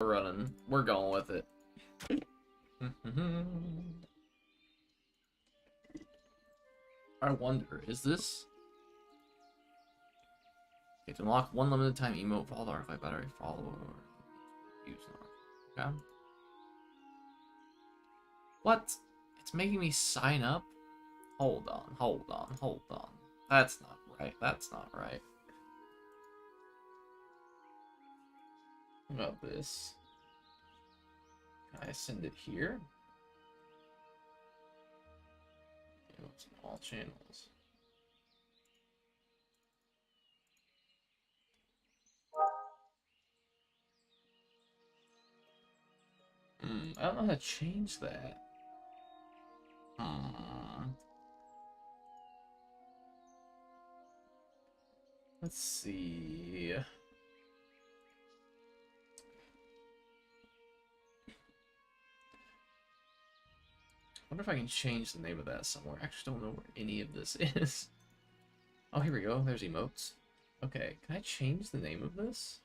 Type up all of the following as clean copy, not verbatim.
We're running. We're going with it. I wonder, is this... Okay, to unlock one limited time emote, follow the artifact battery, follow or use not. Okay. What? It's making me sign up? Hold on, hold on, hold on. That's not right. That's not right. What about this? Can I send it here? It's all channels. I don't know how to change that. Let's see. I wonder if I can change the name of that somewhere. I actually don't know where any of this is. Oh, here we go. There's emotes. Okay, can I change the name of this?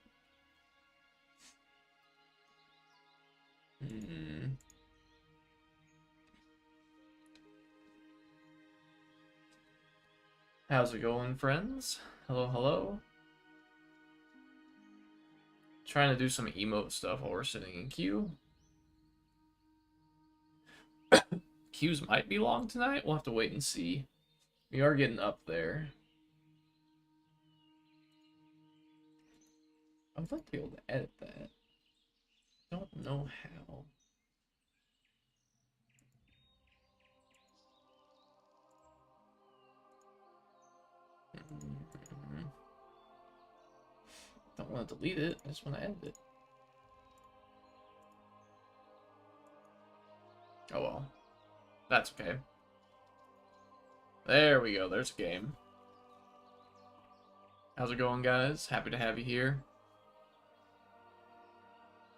How's it going, friends? Hello, hello. Trying to do some emote stuff while we're sitting in queue. Queues might be long tonight. We'll have to wait and see. We are getting up there. I would like to be able to edit that. Don't know how. Don't want to delete it. I just want to edit it. Oh well. That's okay. There we go. There's a game. How's it going, guys? Happy to have you here.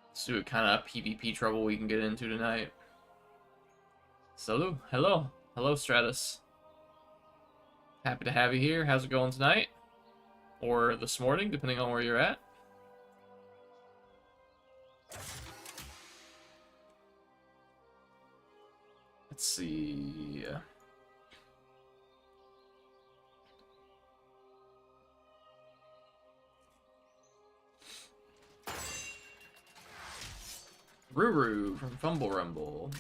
Let's do a kind of PvP trouble we can get into tonight. Salut. Hello. Hello, Stratus. Happy to have you here. How's it going tonight? Or this morning, depending on where you're at. Let's see. Ruru from Fumble Rumble.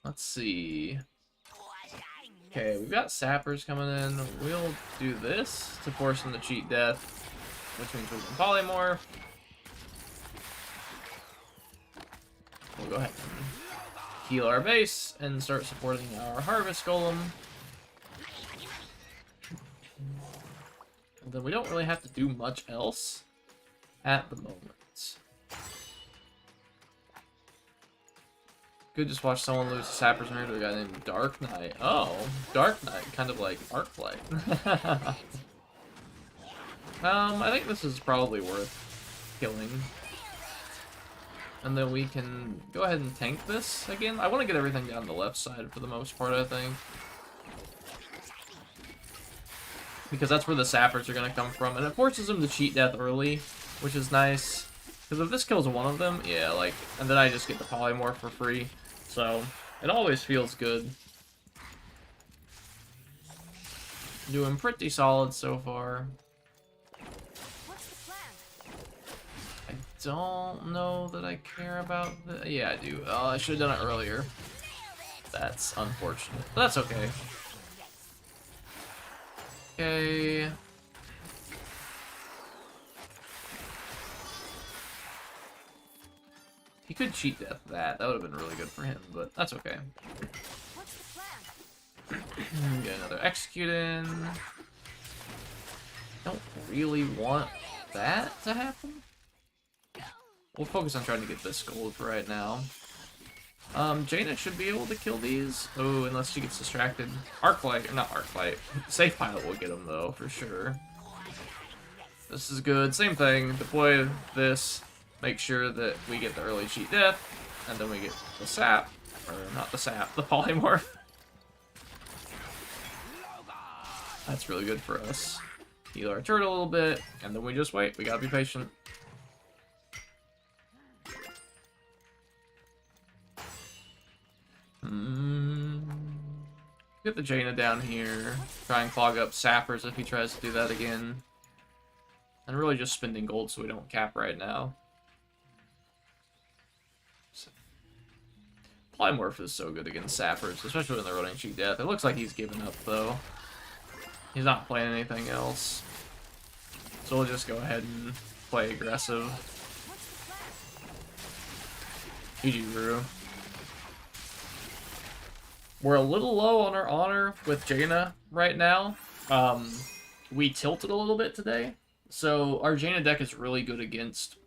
Let's see. Okay, we've got sappers coming in. We'll do this to force them to cheat death, which means we can polymorph. We'll go ahead and heal our base and start supporting our harvest golem. And then we don't really have to do much else at the moment. Could just watch someone lose a Sapper's Mirror to a guy named Dark Knight. Oh, Dark Knight, kind of like Arclight. I think this is probably worth killing. And then we can go ahead and tank this again. I want to get everything down the left side for the most part, I think. Because that's where the sappers are going to come from. And it forces them to cheat death early, which is nice. Because if this kills one of them, yeah, like, and then I just get the polymorph for free. So, it always feels good. Doing pretty solid so far. What's the plan? I don't know that I care about the... Yeah, I do. I should have done it earlier. That's unfortunate. But that's okay. Okay. He could cheat death that. That would have been really good for him, but that's okay. What's the plan? Get another execute in. Don't really want that to happen. We'll focus on trying to get this gold for right now. Jaina should be able to kill these. Oh, unless she gets distracted. Arclight, or not Arclight. Safe Pilot will get them though, for sure. This is good. Same thing. Deploy this. Make sure that we get the early cheat death, and then we get the sap, or not the sap, the polymorph. That's really good for us. Heal our turtle a little bit, and then we just wait. We gotta be patient. Get the Jaina down here. Try and clog up Sappers if he tries to do that again. And really just spending gold so we don't cap right now. Polymorph is so good against Sappers, especially when they're running Cheat Death. It looks like he's given up, though. He's not playing anything else. So we'll just go ahead and play aggressive. GG, Rue. We're a little low on our honor with Jaina right now. We tilted a little bit today. So our Jaina deck is really good against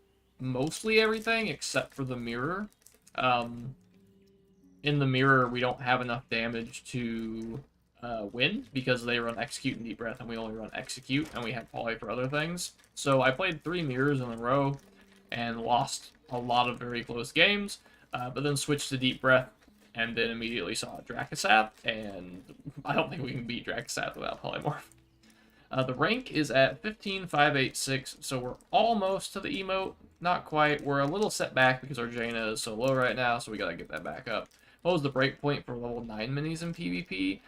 mostly everything except for the mirror. In the mirror, we don't have enough damage to win because they run Execute and Deep Breath, and we only run Execute, and we have Poly for other things. So I played 3 mirrors in a row and lost a lot of very close games, but then switched to Deep Breath, and then immediately saw Dracosath, and I don't think we can beat Dracosath without Polymorph. The rank is at 15,586, so we're almost to the emote. Not quite. We're a little set back because our Jaina is so low right now, so we gotta get that back up. What was the breakpoint for level 9 minis in PvP?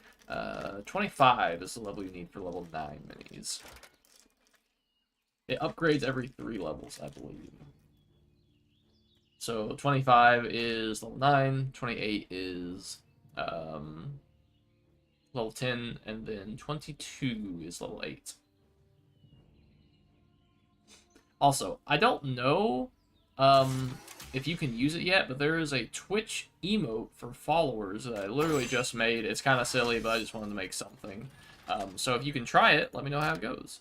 25 is the level you need for level 9 minis. It upgrades every 3 levels, I believe. So 25 is level 9, 28 is level 10, and then 22 is level 8. Also, I don't know if you can use it yet, but there is a Twitch emote for followers that I literally just made. It's kind of silly, but I just wanted to make something. So if you can try it, let me know how it goes.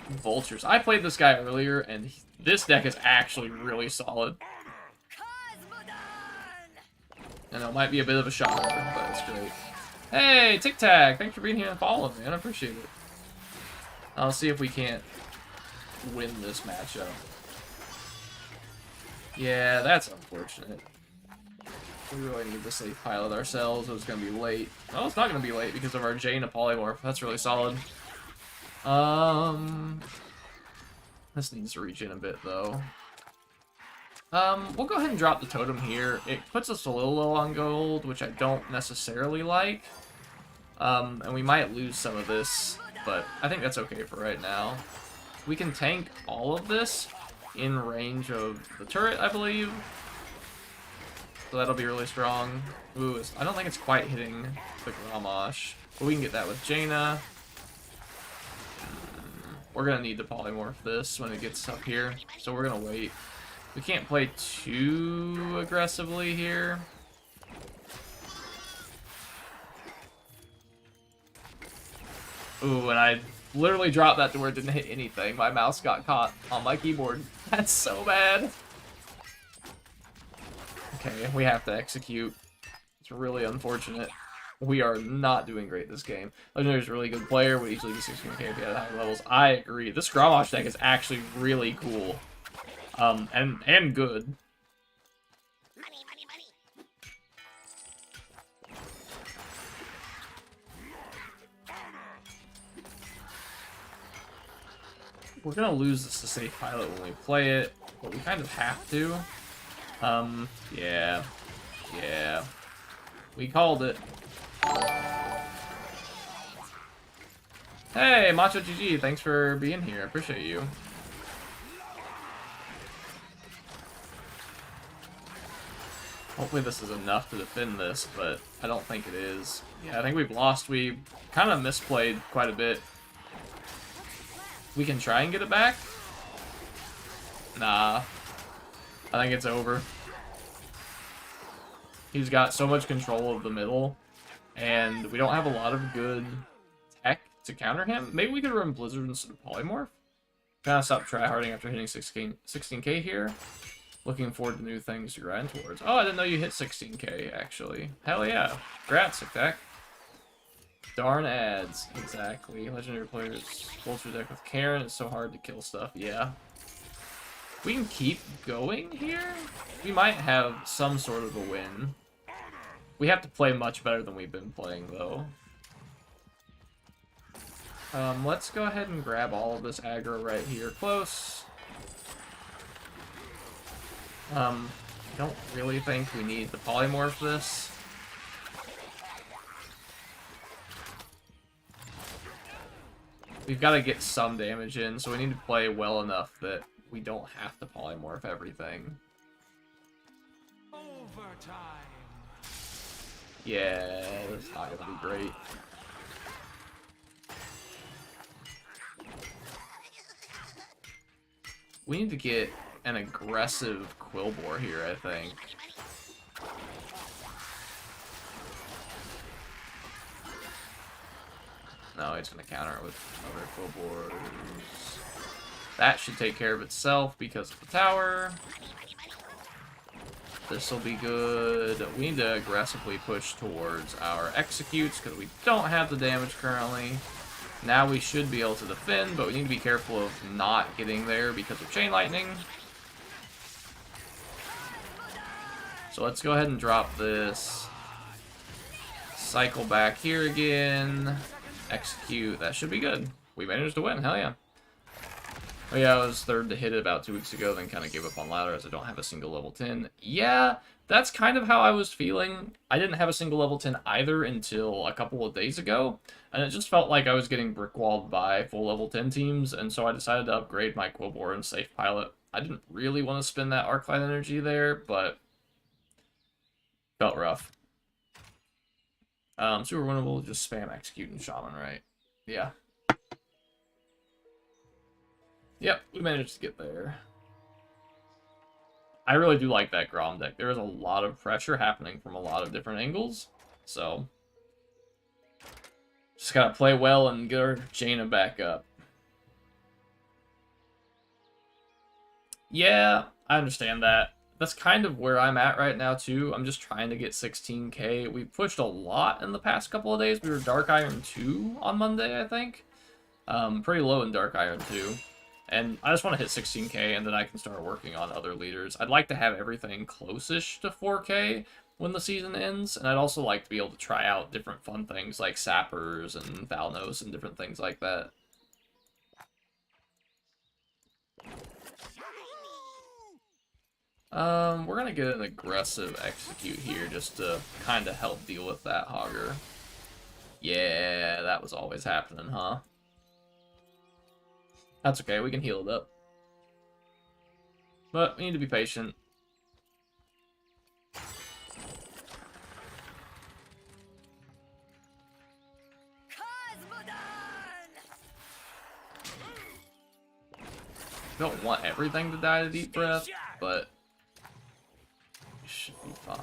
Vultures. I played this guy earlier, and this deck is actually really solid. I know it might be a bit of a shocker, but it's great. Hey, Tic Tac! Thanks for being here and following, man. I appreciate it. I'll see if we can't win this matchup. Yeah, that's unfortunate. We really need to safe pilot ourselves. It's going to be late. Oh, it's not going to be late because of our Jaina Polymorph. That's really solid. This needs to reach in a bit, though. We'll go ahead and drop the totem here. It puts us a little low on gold, which I don't necessarily like. And we might lose some of this, but I think that's okay for right now. We can tank all of this in range of the turret, I believe. So that'll be really strong. Ooh, I don't think it's quite hitting the Grommash, but we can get that with Jaina. We're gonna need to polymorph this when it gets up here, so we're gonna wait. We can't play too aggressively here. Ooh, and I literally dropped that to where it didn't hit anything. My mouse got caught on my keyboard. That's so bad. Okay, we have to execute. It's really unfortunate. We are not doing great this game. Legendary's a really good player, would easily be 16k if he had high levels. I agree. This Grommash deck is actually really cool. And good. We're gonna lose this to safe pilot when we play it, but we kind of have to. Yeah. Yeah. We called it. Hey, Macho GG, thanks for being here. I appreciate you. Hopefully this is enough to defend this, but I don't think it is. Yeah, I think we've lost. We kind of misplayed quite a bit. We can try and get it back? Nah. I think it's over. He's got so much control of the middle, and we don't have a lot of good tech to counter him. Maybe we could run Blizzard instead of Polymorph. Kind of stop tryharding after hitting 16k here. Looking forward to new things to grind towards. Oh, I didn't know you hit 16k, actually. Hell yeah. Congrats, Tic-Tac. Darn ads. Exactly. Legendary players. Vulture deck with Karen. It's so hard to kill stuff. Yeah. We can keep going here. We might have some sort of a win. We have to play much better than we've been playing, though. Let's go ahead and grab all of this aggro right here close. I don't really think we need to polymorph this. We've got to get some damage in, so we need to play well enough that we don't have to polymorph everything. Overtime. Yeah, that's not gonna be great. We need to get an aggressive Quillbore here, I think. No, he's gonna counter it with other Quillbores. That should take care of itself because of the tower. This will be good. We need to aggressively push towards our executes because we don't have the damage currently. Now we should be able to defend, but we need to be careful of not getting there because of Chain Lightning. So let's go ahead and drop this. Cycle back here again. Execute. That should be good. We managed to win. Hell yeah. Oh yeah, I was third to hit it about 2 weeks ago, then kind of gave up on ladder as I don't have a single level 10. Yeah, that's kind of how I was feeling. I didn't have a single level 10 either until a couple of days ago, and it just felt like I was getting brickwalled by full level 10 teams, and so I decided to upgrade my Quillbore and Safe Pilot. I didn't really want to spend that Arclight energy there, but felt rough. Super winnable, just spam Execute and Shaman, right? Yeah. Yep, we managed to get there. I really do like that Grom deck. There is a lot of pressure happening from a lot of different angles, so just gotta play well and get our Jaina back up. Yeah, I understand that. That's kind of where I'm at right now, too. I'm just trying to get 16k. We pushed a lot in the past couple of days. We were Dark Iron 2 on Monday, I think. Pretty low in Dark Iron 2. And I just want to hit 16k, and then I can start working on other leaders. I'd like to have everything close-ish to 4k when the season ends, and I'd also like to be able to try out different fun things like Sappers and Thalnos and different things like that. We're gonna get an aggressive Execute here just to kind of help deal with that Hogger. Yeah, that was always happening, huh? That's okay, we can heal it up. But we need to be patient. Don't want everything to die to Deep Breath, but it should be fine.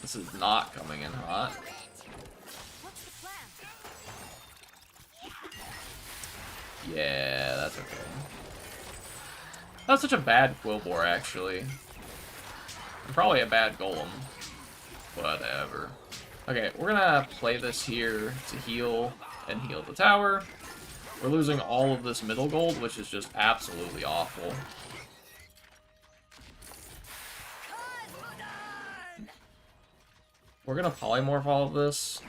This is not coming in hot. What's the plan? Yeah, that's okay. That's such a bad Quillbore, actually. And probably a bad Golem. Whatever. Okay, we're gonna play this here to heal and heal the tower. We're losing all of this middle gold, which is just absolutely awful. We're gonna polymorph all of this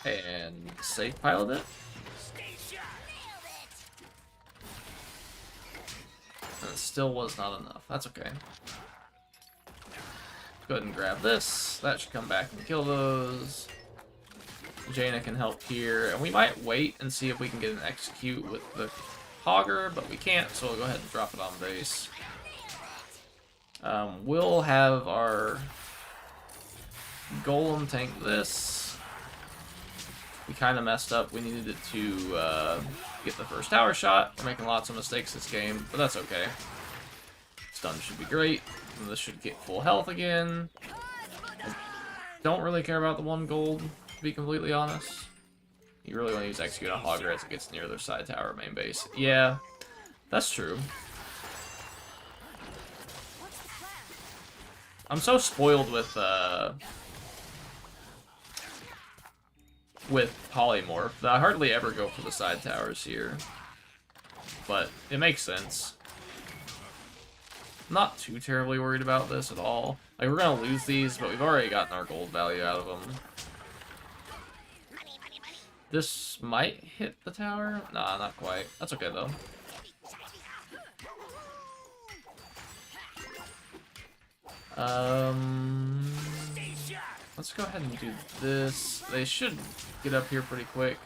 and safe pilot it. And it still was not enough. That's okay. Go ahead and grab this. That should come back and kill those. Jaina can help here. And we might wait and see if we can get an execute with the Hogger, but we can't, so we'll go ahead and drop it on base. We'll have our Golem tank this. We kind of messed up. We needed to get the first tower shot. We're making lots of mistakes this game, but that's okay. Stun should be great. And this should get full health again. I don't really care about the 1 gold, to be completely honest. You really want to use Execute on Hogger as it gets near their side tower main base. Yeah, that's true. I'm so spoiled with Polymorph that I hardly ever go for the side towers here. But it makes sense. I'm not too terribly worried about this at all. Like, we're gonna lose these, but we've already gotten our gold value out of them. This might hit the tower. Nah, not quite. That's okay though. Let's go ahead and do this. They should get up here pretty quick.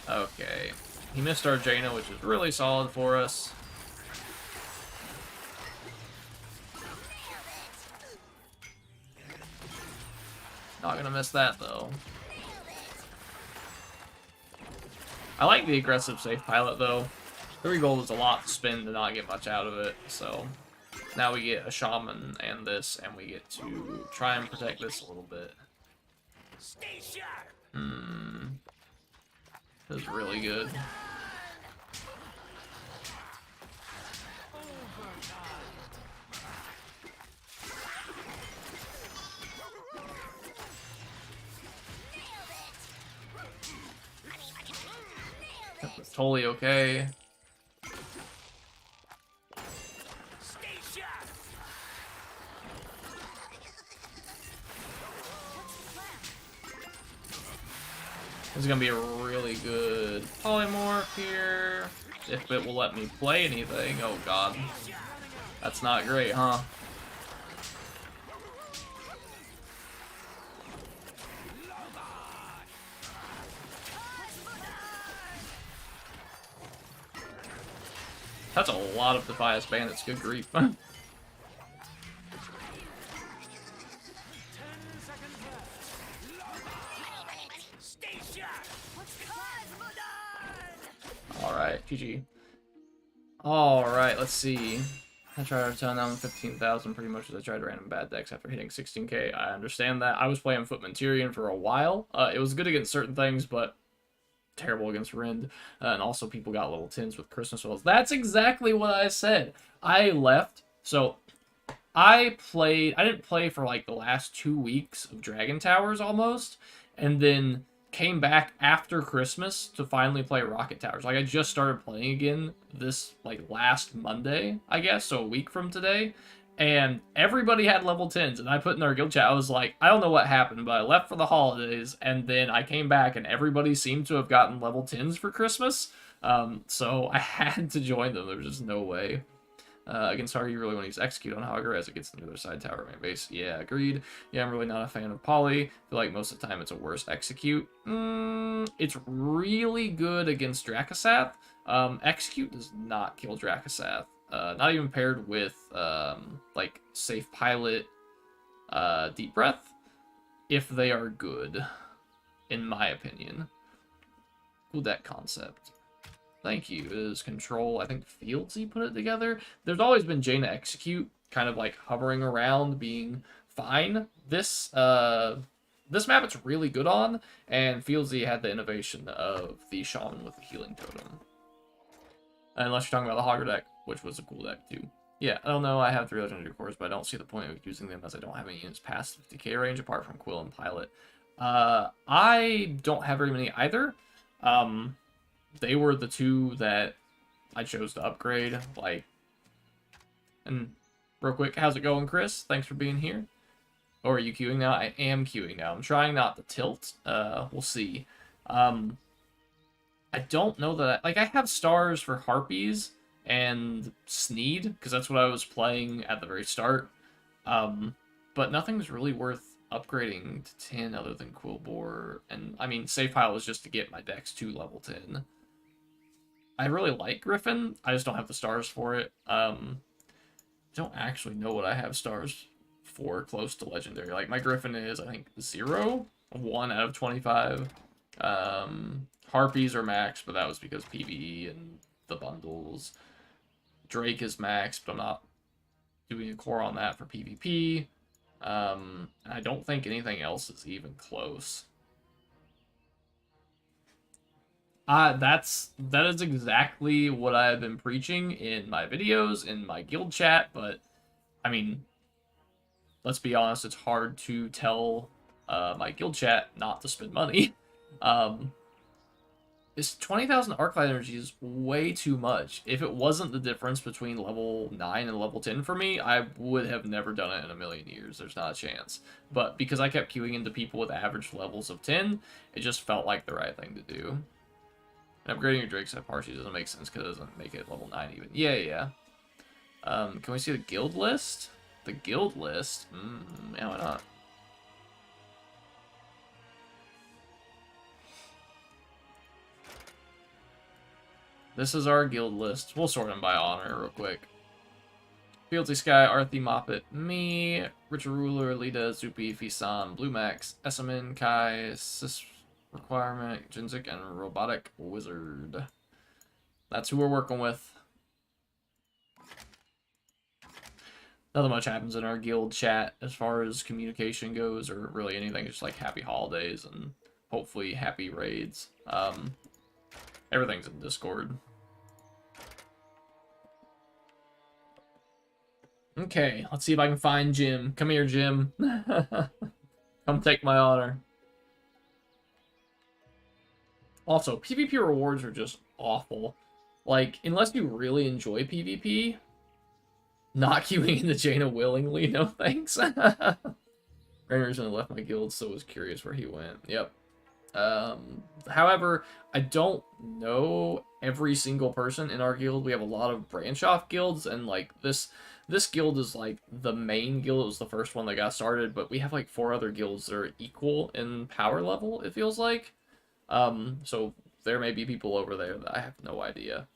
Okay. He missed our Jaina, which is really solid for us. Not gonna miss that, though. I like the aggressive safe pilot, though. 3 gold is a lot to spend to not get much out of it, so... Now we get a shaman and this, and we get to try and protect this a little bit. This is really good. That's totally okay. This is gonna be a really good polymorph here. If it will let me play anything. Oh god. That's not great, huh? That's a lot of Defias Bandits, good grief. Alright, GG. Alright, let's see. I tried to turn down 15,000 pretty much as I tried random bad decks after hitting 16k. I understand that. I was playing Footman Tyrion for a while. It was good against certain things, but terrible against Rind. And also people got level 10s with Christmas Wells. That's exactly what I said. I left. So I didn't play for like the last 2 weeks of Dragon Towers almost. And then came back after Christmas to finally play Rocket Towers. Like, I just started playing again this, like, last Monday, I guess, so a week from today, and everybody had level 10s, and I put in our guild chat, I was like, I don't know what happened, but I left for the holidays, and then I came back, and everybody seemed to have gotten level 10s for Christmas, so I had to join them. There was just no way. Against Target, you really want to use Execute on Hogger as it gets to the other side tower of my base. Yeah, agreed. Yeah, I'm really not a fan of Poly. I feel like most of the time it's a worse Execute. It's really good against Dracasath. Execute does not kill Dracasath. Not even paired with, like, Safe Pilot, Deep Breath, if they are good, in my opinion. Cool deck concept. Thank you. It is Control. I think Fieldsy put it together. There's always been Jaina Execute kind of like hovering around being fine. This this map it's really good on, and Fieldsy had the innovation of the Shaman with the Healing Totem. Unless you're talking about the Hogger deck, which was a cool deck too. Yeah, I don't know, I have 3 legendary cores, but I don't see the point of using them as I don't have any units past 50k range apart from Quill and Pilot. I don't have very many either. They were the 2 that I chose to upgrade, like, and real quick, how's it going, Chris? Thanks for being here. Or are you queuing now? I am queuing now. I'm trying not to tilt. We'll see. I don't know that I have stars for Harpies and Sneed, because that's what I was playing at the very start. But nothing's really worth upgrading to 10 other than Quillbore, and, I mean, Safe Pile was just to get my decks to level 10. I really like Griffin. I just don't have the stars for it. Don't actually know what I have stars for close to legendary. Like, my Griffin is, I think, 0? 1 out of 25. Harpies are max, but that was because PvE and the bundles. Drake is max, but I'm not doing a core on that for PvP. And I don't think anything else is even close. That is exactly what I've been preaching in my videos, in my guild chat, but, I mean, let's be honest, it's hard to tell my guild chat not to spend money. It's 20,000 Arclight energy is way too much. If it wasn't the difference between level 9 and level 10 for me, I would have never done it in a million years. There's not a chance. But because I kept queuing into people with average levels of 10, it just felt like the right thing to do. And upgrading your Drake's at partially doesn't make sense because it doesn't make it level 9 even. Yeah. Can we see the guild list? The guild list? Yeah, why not? This is our guild list. We'll sort them by honor real quick. Fealty Sky, Arthi, Moppet, me, Richard Ruler, Lita, Zupi, Fisan, Blue Max, Esamin, Kai, Sis Requirement, Jinzik, and Robotic Wizard. That's who we're working with. Nothing much happens in our guild chat as far as communication goes, or really anything. Just like happy holidays and hopefully happy raids. Everything's in Discord. Okay, let's see if I can find Jim. Come here, Jim. Come take my honor. Also, PvP rewards are just awful. Like, unless you really enjoy PvP, not queuing into Jaina willingly, no thanks. Rainer's only left my guild, so was curious where he went. Yep. However, I don't know every single person in our guild. We have a lot of branch-off guilds, and, like, this guild is, like, the main guild. It was the first one that got started, but we have, like, 4 other guilds that are equal in power level, it feels like. So there may be people over there that I have no idea.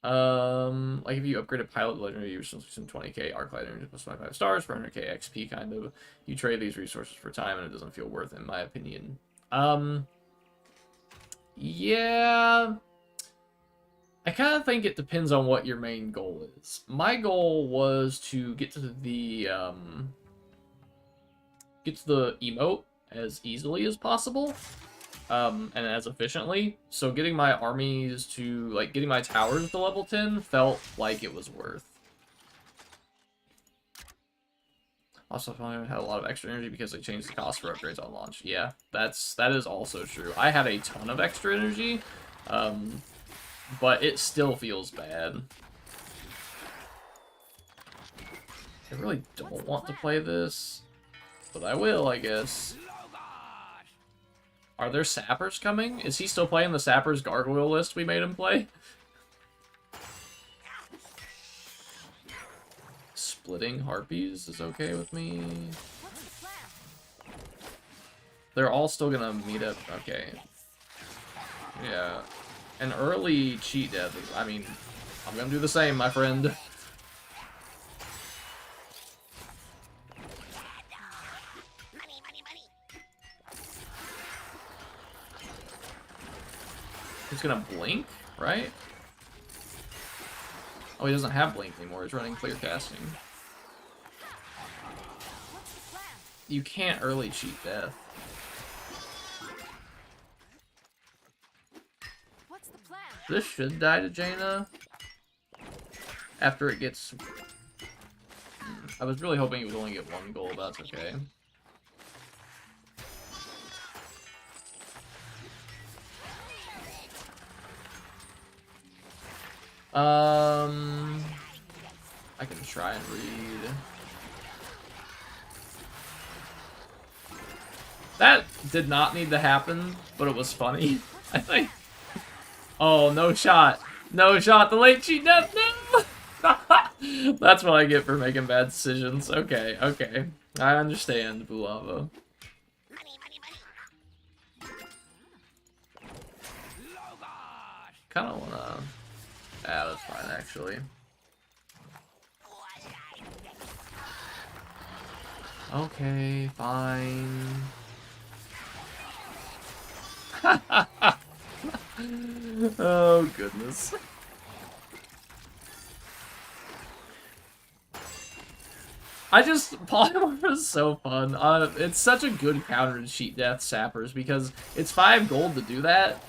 Like, if you upgraded pilot legendary, you some 20k Arclight energy plus 5 stars for 100k XP, kind of. You trade these resources for time, and it doesn't feel worth it, in my opinion. Yeah. I kind of think it depends on what your main goal is. My goal was to get to the emote as easily as possible, and as efficiently. So getting my armies to, like, getting my towers to level 10 felt like it was worth. Also, I had a lot of extra energy because they changed the cost for upgrades on launch. Yeah, that is also true. I had a ton of extra energy, but it still feels bad. I really don't want to play this, but I will, I guess. Are there sappers coming? Is he still playing the sappers gargoyle list we made him play? Splitting harpies is okay with me. They're all still gonna meet up. Okay. Yeah. An early cheat death is, I mean, I'm gonna do the same, my friend. He's gonna blink, right? Oh, he doesn't have blink anymore. He's running clear casting. You can't early cheat death. What's the plan? This should die to Jaina after it gets... I was really hoping he would only get 1 gold, that's okay. I can try and read. That did not need to happen, but it was funny, I think. Oh, no shot. No shot. The late cheat death. No! That's what I get for making bad decisions. Okay, okay. I understand, Bulava. Kind of wanna... Ah, that's fine, actually. Okay, fine. Oh, goodness. Polymorph is so fun. It's such a good counter to cheat death sappers because it's 5 gold to do that.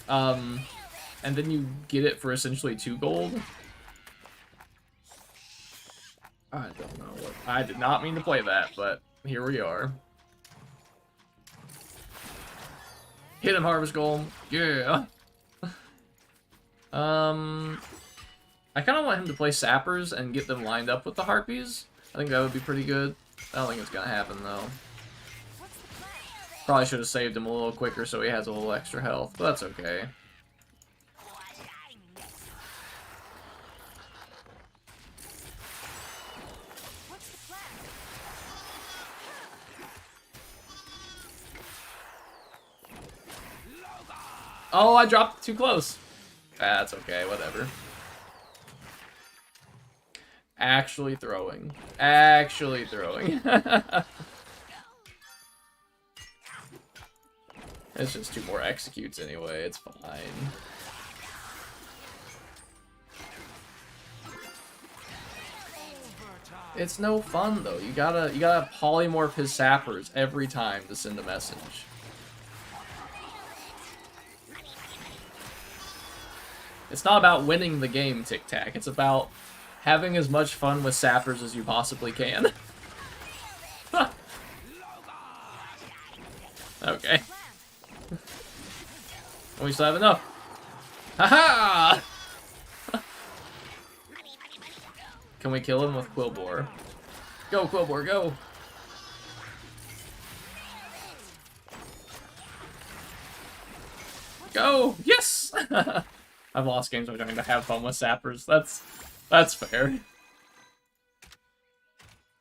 And then you get it for essentially 2 gold. I don't know what... I did not mean to play that, but here we are. Hit him, Harvest Golem. Yeah. I kind of want him to play Sappers and get them lined up with the Harpies. I think that would be pretty good. I don't think it's gonna happen, though. Probably should have saved him a little quicker so he has a little extra health, but that's okay. Oh, I dropped too close. That's okay, whatever. Actually throwing. Actually throwing. It's just 2 more executes anyway, it's fine. It's no fun though. You gotta polymorph his sappers every time to send a message. It's not about winning the game, Tic Tac. It's about having as much fun with sappers as you possibly can. Okay. We still have enough. Haha! Can we kill him with Quillbore? Go, Quillbore, go! Go! Yes! I've lost games by trying to have fun with sappers. That's fair.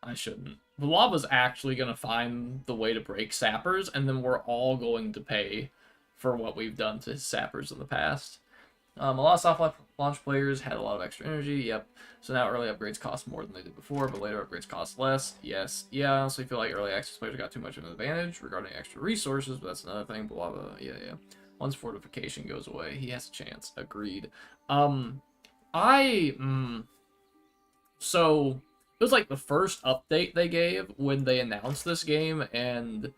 I shouldn't. The lava's actually gonna find the way to break sappers, and then we're all going to pay for what we've done to sappers in the past. A lot of soft launch players had a lot of extra energy, yep. So now early upgrades cost more than they did before, but later upgrades cost less, yes. Yeah, I honestly feel like early access players got too much of an advantage regarding extra resources, but that's another thing, blah, blah, yeah. Once fortification goes away, he has a chance. Agreed. So, it was like the first update they gave when they announced this game and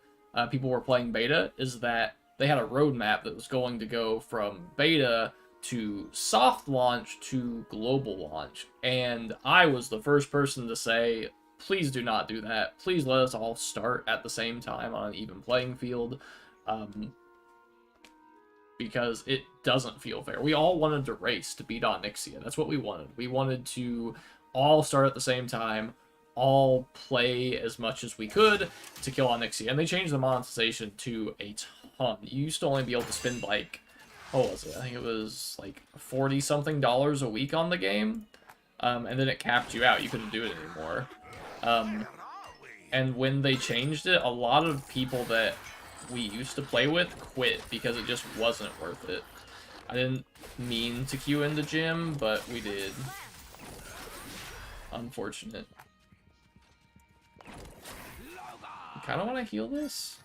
people were playing beta, is that they had a roadmap that was going to go from beta to soft launch to global launch. And I was the first person to say, please do not do that. Please let us all start at the same time on an even playing field. Because it doesn't feel fair. We all wanted to race to beat Onyxia. That's what we wanted. We wanted to all start at the same time, all play as much as we could to kill Onyxia. And they changed the monetization to a ton. You used to only be able to spend like, what was it? I think it was like $40-something a week on the game. And then it capped you out. You couldn't do it anymore. And when they changed it, a lot of people that we used to play with quit because it just wasn't worth it. I didn't mean to queue into gym, but we did. Unfortunate. I kind of want to heal this.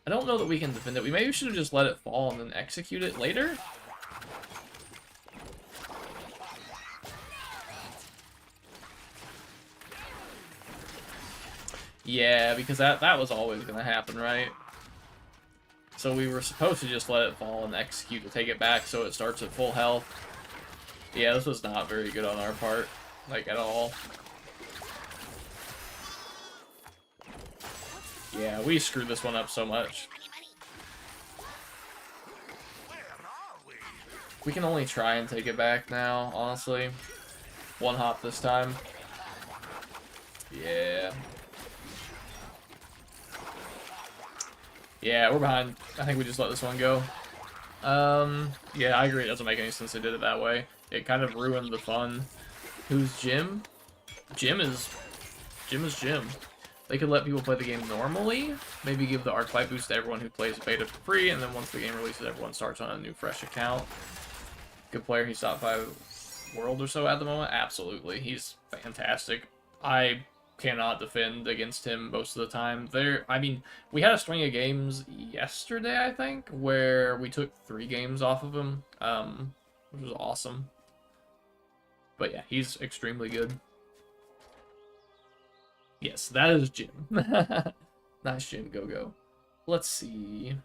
I don't know that we can defend it. We maybe should have just let it fall and then execute it later. Yeah, because that was always going to happen, right? So we were supposed to just let it fall and execute to take it back so it starts at full health. Yeah, this was not very good on our part, like, at all. Yeah, we screwed this one up so much. We can only try and take it back now, honestly. One hop this time. Yeah. Yeah, we're behind. I think we just let this one go. Yeah, I agree. It doesn't make any sense they did it that way. It kind of ruined the fun. Who's Jim? Jim is Jim. They could let people play the game normally. Maybe give the Arclight boost to everyone who plays beta for free, and then once the game releases, everyone starts on a new, fresh account. Good player. He's top 5 world or so at the moment. Absolutely. He's fantastic. I cannot defend against him most of the time. I mean, we had a string of games yesterday, I think, where we took 3 games off of him, which was awesome. But yeah, he's extremely good. Yes, that is Jim. Nice Jim, go. Let's see.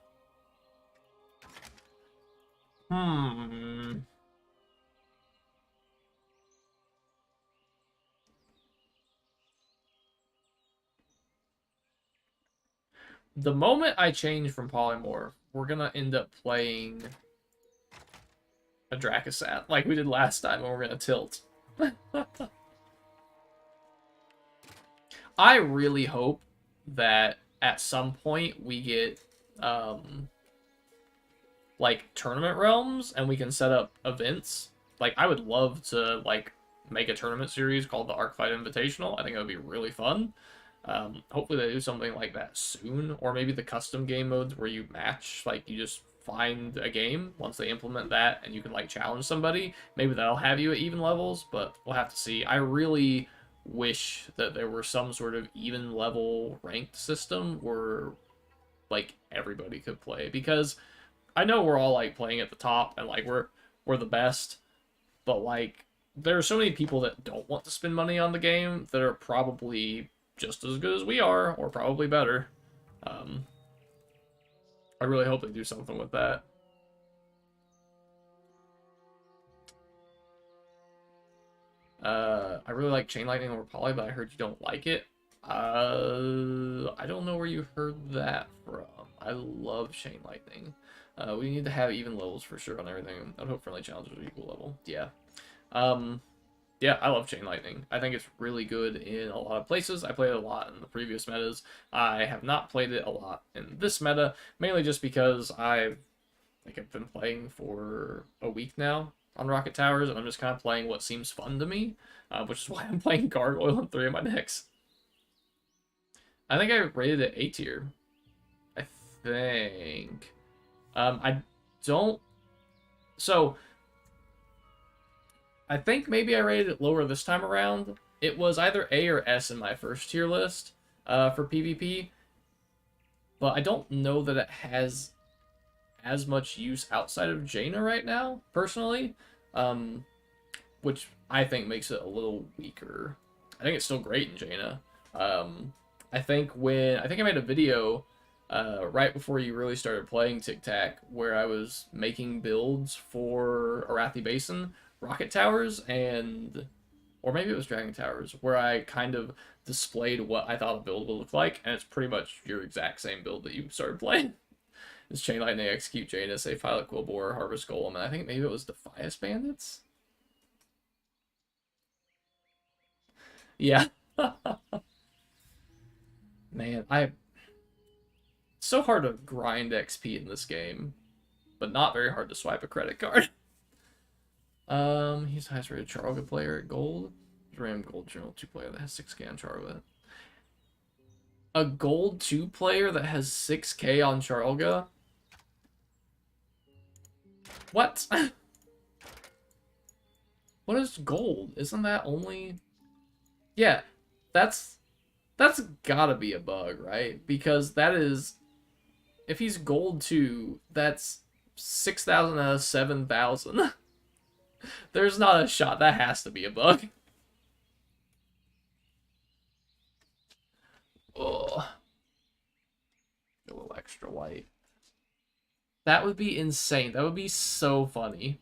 The moment I change from Polymorph, we're gonna end up playing a Drakasat like we did last time, and we're gonna tilt. I really hope that at some point we get like tournament realms and we can set up events. Like I would love to like make a tournament series called the Arcfight Invitational. I think it would be really fun. Hopefully they do something like that soon, or maybe the custom game modes where you match, like you just find a game once they implement that and you can like challenge somebody. Maybe that'll have you at even levels, but we'll have to see. I really wish that there were some sort of even level ranked system where like everybody could play, because I know we're all like playing at the top and like we're the best, but like there are so many people that don't want to spend money on the game that are probably just as good as we are, or probably better. I really hope they do something with that. I really like Chain Lightning over Poly, but I heard you don't like it. I don't know where you heard that from. I love Chain Lightning. We need to have even levels for sure on everything. I'd hope friendly challenges are equal level. Yeah. Yeah, I love Chain Lightning. I think it's really good in a lot of places. I played it a lot in the previous metas. I have not played it a lot in this meta, mainly just because I've been playing for a week now on Rocket Towers, and I'm just kind of playing what seems fun to me, which is why I'm playing Gargoyle in 3 of my decks. I think I rated it A tier. I think. I don't... So, I think maybe I rated it lower this time around. It was either A or S in my first tier list for PvP, but I don't know that it has as much use outside of Jaina right now, personally, which I think makes it a little weaker. I think it's still great in Jaina. I think I made a video right before you really started playing Tic Tac, where I was making builds for Arathi Basin, Rocket Towers, or maybe it was Dragon Towers, where I kind of displayed what I thought a build would look like, and it's pretty much your exact same build that you started playing. It's Chain Lightning, Execute Jaina, Save Pilot Quillbore, Harvest Golem, and I think maybe it was Defias Bandits? Yeah. Man, it's so hard to grind XP in this game, but not very hard to swipe a credit card. He's the highest rated Charlga player at Gold. Ram Gold General 2 player that has 6k on Charlga. A Gold 2 player that has 6k on Charlga? What? What is gold? Isn't that only... Yeah, that's gotta be a bug, right? Because that is... If he's gold 2, that's 6,000 out of 7,000. There's not a shot. That has to be a bug. Oh. A little extra white. That would be insane. That would be so funny.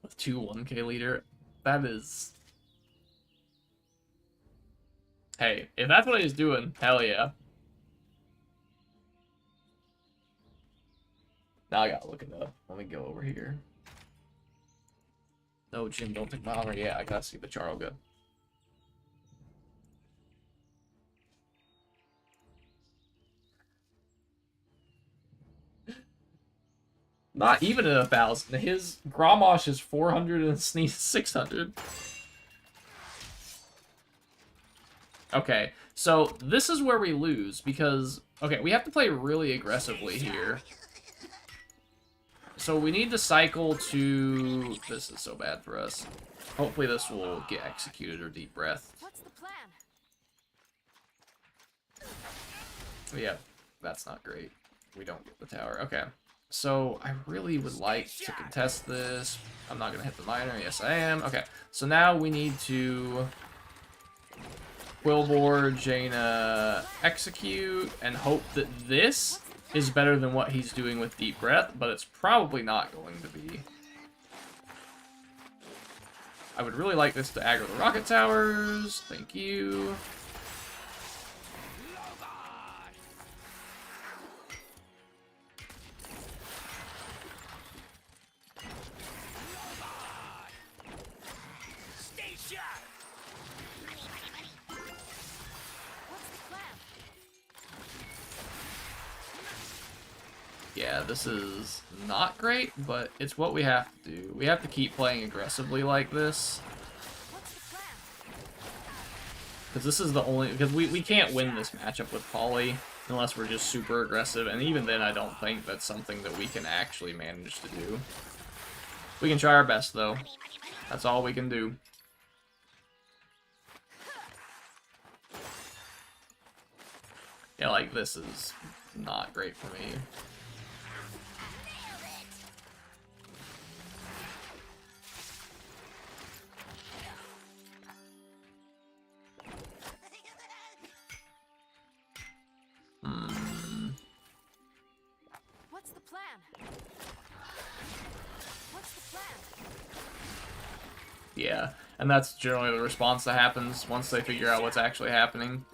With 2 1k leader. That is... Hey, if that's what he's doing, hell yeah. Now I gotta look it up. Let me go over here. No, Jim, don't take my honor yet. I gotta see the Charlga. Not even at 1,000. His Grommash is 400 and Sneeze 600. Okay, so this is where we lose because... Okay, we have to play really aggressively here. So we need to cycle to... This is so bad for us. Hopefully this will get executed or Deep Breath. What's the plan? Yeah, that's not great. We don't get the tower. Okay. So I really would like to contest this. I'm not going to hit the miner. Yes, I am. Okay. So now we need to... Quillbore, Jaina, execute, and hope that this is better than what he's doing with Deep Breath, but it's probably not going to be. I would really like this to aggro the Rocket Towers. Thank you. Yeah, this is not great, but it's what we have to do. We have to keep playing aggressively like this. What's the plan? Because this is the only... Because we can't win this matchup with Polly unless we're just super aggressive. And even then, I don't think that's something that we can actually manage to do. We can try our best, though. That's all we can do. Yeah, like, this is not great for me. What's the plan? What's the plan? Yeah, and that's generally the response that happens once they figure out what's actually happening.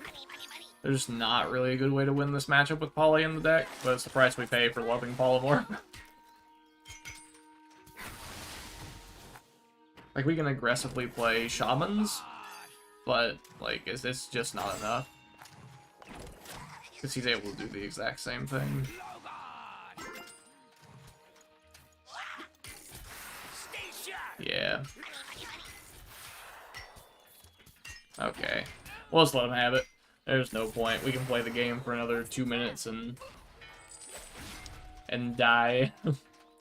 There's not really a good way to win this matchup with Polly in the deck, but it's the price we pay for loving Polymorph. Like, we can aggressively play Shamans, but, like, it's just not enough. Because he's able to do the exact same thing. Yeah. Okay. Well, let's let him have it. There's no point. We can play the game for another 2 minutes and die.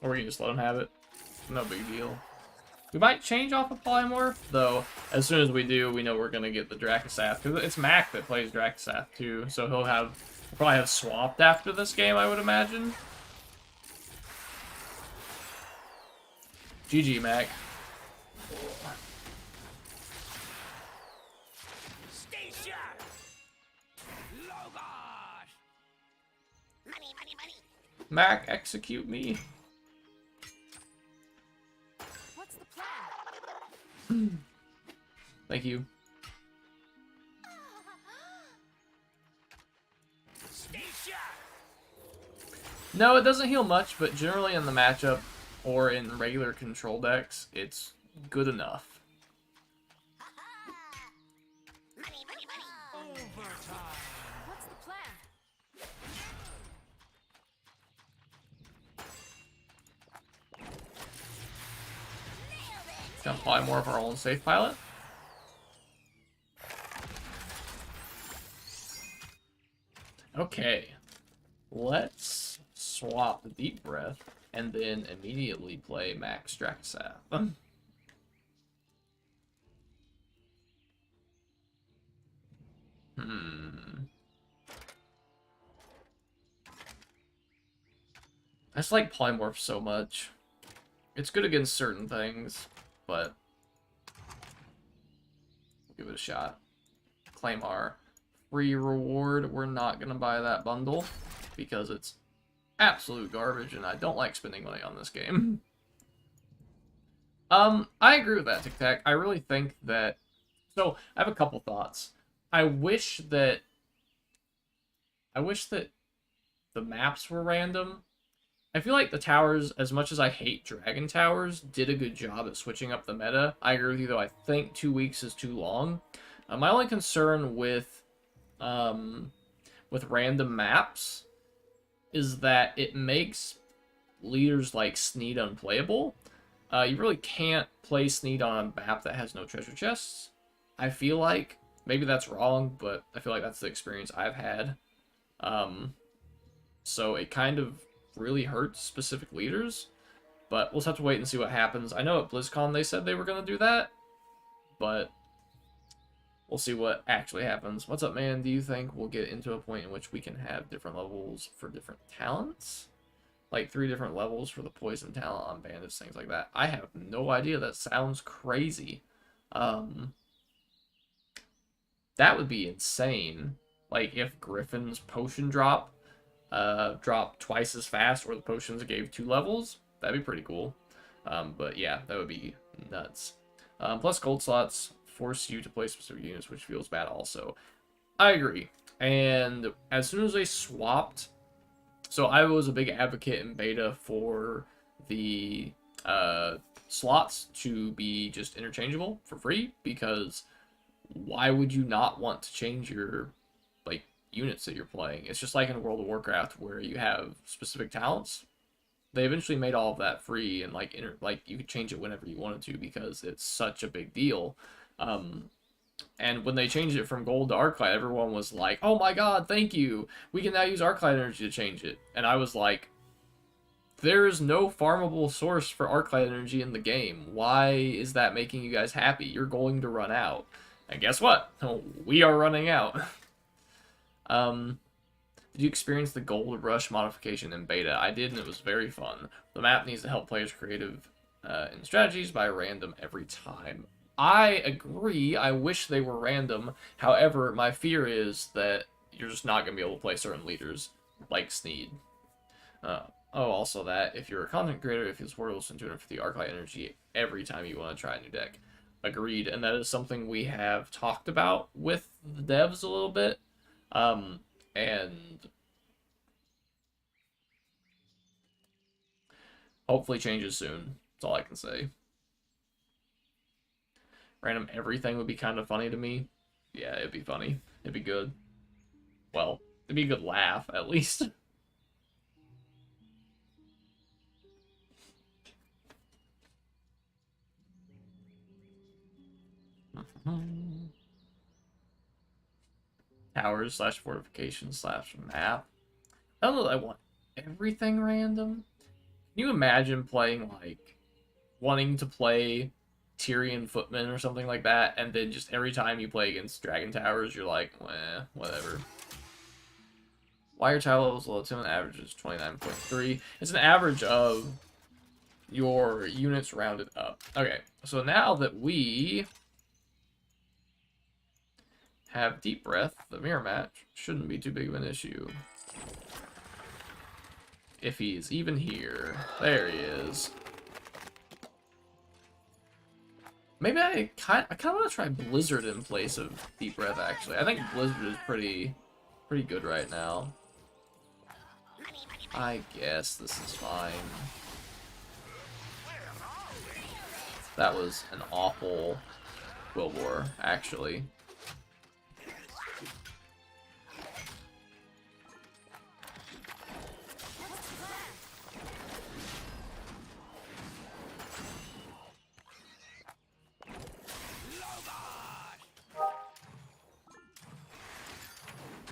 Or we can just let him have it. No big deal. We might change off of Polymorph, though. As soon as we do, we know we're gonna get the Dracosath. Because it's Mac that plays Dracosath, too. So he'll probably have swapped after this game, I would imagine. GG, Mac. Mac, execute me. What's the plan? Thank you. No, it doesn't heal much, but generally in the matchup or in regular control decks, it's good enough. What's the plan? Gonna apply more of our own safe pilot. Okay, let's swap the Deep Breath and then immediately play Max Dracosath. I just like Polymorph so much. It's good against certain things, but we'll give it a shot. Claim our free reward. We're not going to buy that bundle because it's absolute garbage and I don't like spending money on this game. I agree with that, Tic Tac. I really think that... So, I have a couple thoughts. I wish that the maps were random. I feel like the towers, as much as I hate Dragon Towers, did a good job at switching up the meta. I agree with you, though. I think 2 weeks is too long. My only concern with random maps is that it makes leaders like Sneed unplayable. You really can't play Sneed on a map that has no treasure chests. I feel like. Maybe that's wrong, but I feel like that's the experience I've had. So it kind of really hurts specific leaders, but we'll just have to wait and see what happens. I know at BlizzCon they said they were going to do that, but we'll see what actually happens. What's up, man? Do you think we'll get into a point in which we can have different levels for different talents? Like 3 different levels for the poison talent on bandits, things like that. I have no idea. That sounds crazy. That would be insane. Like if Griffin's potion dropped twice as fast, or the potions gave 2 levels, that'd be pretty cool. But yeah, that would be nuts. Plus gold slots force you to play specific units, which feels bad also. I agree. And as soon as they swapped, so I was a big advocate in beta for the slots to be just interchangeable for free, because why would you not want to change your units that you're playing. It's just like in World of Warcraft where you have specific talents. They eventually made all of that free and like you could change it whenever you wanted to because it's such a big deal. And when they changed it from gold to Arclight, everyone was like, "Oh my God, thank you! We can now use Arclight energy to change it." And I was like, "There is no farmable source for Arclight energy in the game. Why is that making you guys happy? You're going to run out." And guess what? We are running out. Did you experience the Gold Rush modification in beta? I did, and it was very fun. The map needs to help players creative in strategies by random every time. I agree. I wish they were random. However, my fear is that you're just not going to be able to play certain leaders, like Sneed. Also that, if you're a content creator, it feels horrible to spend 250 Arclight energy every time you want to try a new deck. Agreed, and that is something we have talked about with the devs a little bit. And hopefully changes soon. That's all I can say. Random everything would be kind of funny to me. Yeah, it'd be funny. It'd be good. Well, it'd be a good laugh, at least. Towers / fortifications / map. I don't know that I want everything random. Can you imagine playing, like, wanting to play Tyrion Footman or something like that, and then just every time you play against Dragon Towers, you're like, whatever. Why are tile levels low? 10 average is 29.3. It's an average of your units rounded up. Okay, so now that we have Deep Breath, the mirror match shouldn't be too big of an issue. If he's even here. There he is. Maybe I kind of want to try Blizzard in place of Deep Breath, actually. I think Blizzard is pretty good right now. I guess this is fine. That was an awful Will War, actually.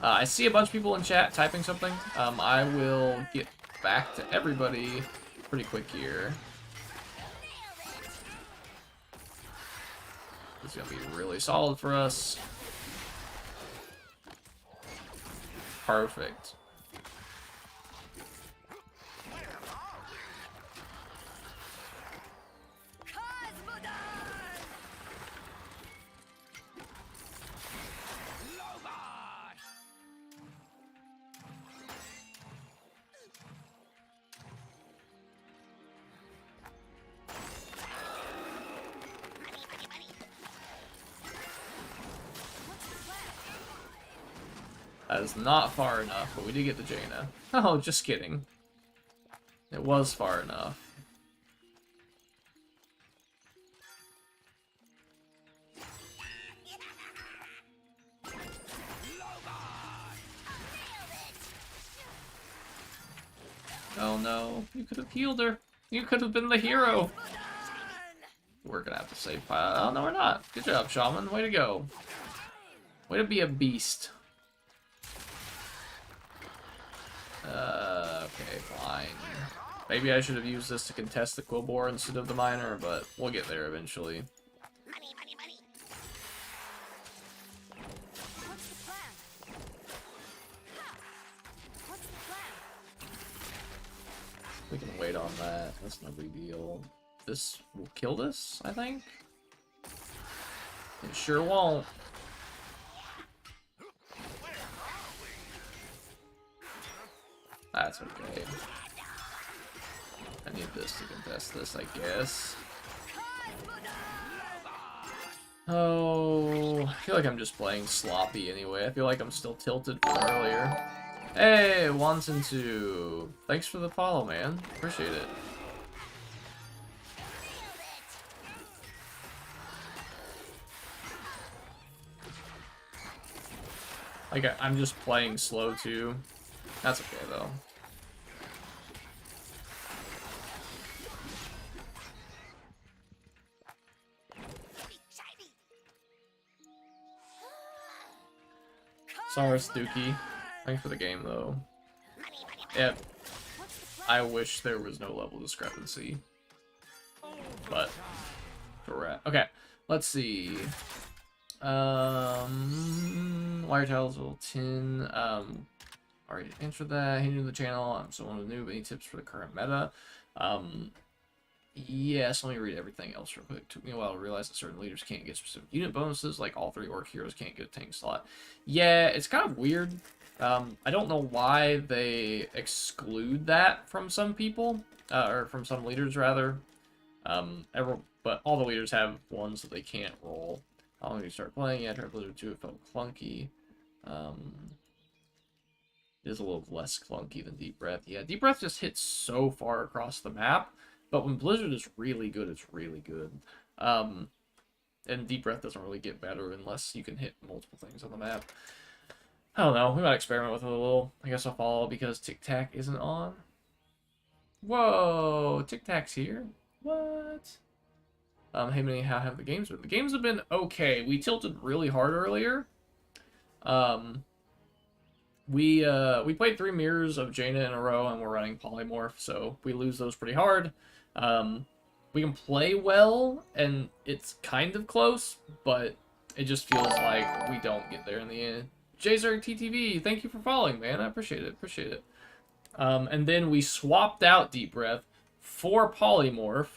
I see a bunch of people in chat typing something. I will get back to everybody pretty quick here. This is going to be really solid for us. Perfect. That is not far enough, but we did get the Jaina. Oh, just kidding. It was far enough. Oh no, you could have healed her. You could have been the hero. We're gonna have to save pile. Oh no, we're not. Good job, Shaman. Way to go. Way to be a beast. Okay, fine. Maybe I should have used this to contest the Quillbore instead of the Miner, but we'll get there eventually. What's the plan? What's the plan? We can wait on that. That's no big deal. This will kill this, I think. It sure won't. That's okay. I need this to contest this, I guess. Oh, I feel like I'm just playing sloppy anyway. I feel like I'm still tilted from earlier. Hey, Wanton 2. Thanks for the follow, man. Appreciate it. Like, I'm just playing slow, too. That's okay, though. Sorry, Dookie. Thanks for the game, though. Yeah, I wish there was no level discrepancy. But, correct. Okay, let's see. Wire tiles, level 10. Already answered that. Hey, new to the channel. I'm someone new, but any tips for the current meta? Yes, let me read everything else real quick. It took me a while to realize that certain leaders can't get specific unit bonuses, like all 3 orc heroes can't get a tank slot. Yeah, it's kind of weird. I don't know why they exclude that from some people, or from some leaders, rather. But all the leaders have ones that they can't roll. How long do you start playing? Yeah, I tried Blizzard 2, it felt clunky. It is a little less clunky than Deep Breath. Yeah, Deep Breath just hits so far across the map, but when Blizzard is really good, it's really good. And Deep Breath doesn't really get better unless you can hit multiple things on the map. I don't know, we might experiment with it a little. I guess I'll follow because Tic Tac isn't on. Whoa, Tic Tac's here? What? Hey, Minnie, how have the games been? The games have been okay. We tilted really hard earlier. We played 3 mirrors of Jaina in a row, and we're running Polymorph, so we lose those pretty hard. We can play well, and it's kind of close, but it just feels like we don't get there in the end. Jzerg TTV, thank you for following, man. I appreciate it. Appreciate it. And then we swapped out Deep Breath for Polymorph.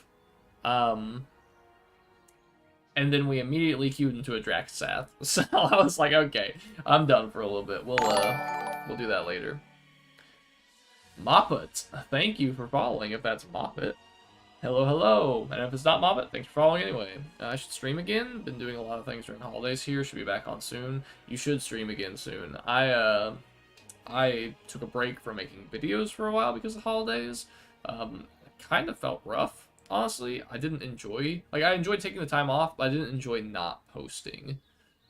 And then we immediately queued into a Draxath. So I was like, okay, I'm done for a little bit. We'll do that later. Moppet, thank you for following, if that's Moppet. Hello, hello. And if it's not Moppet, thanks for following anyway. I should stream again. Been doing a lot of things during the holidays here. Should be back on soon. You should stream again soon. I took a break from making videos for a while because of holidays. It kind of felt rough. Honestly, I didn't enjoy... Like, I enjoyed taking the time off, but I didn't enjoy not posting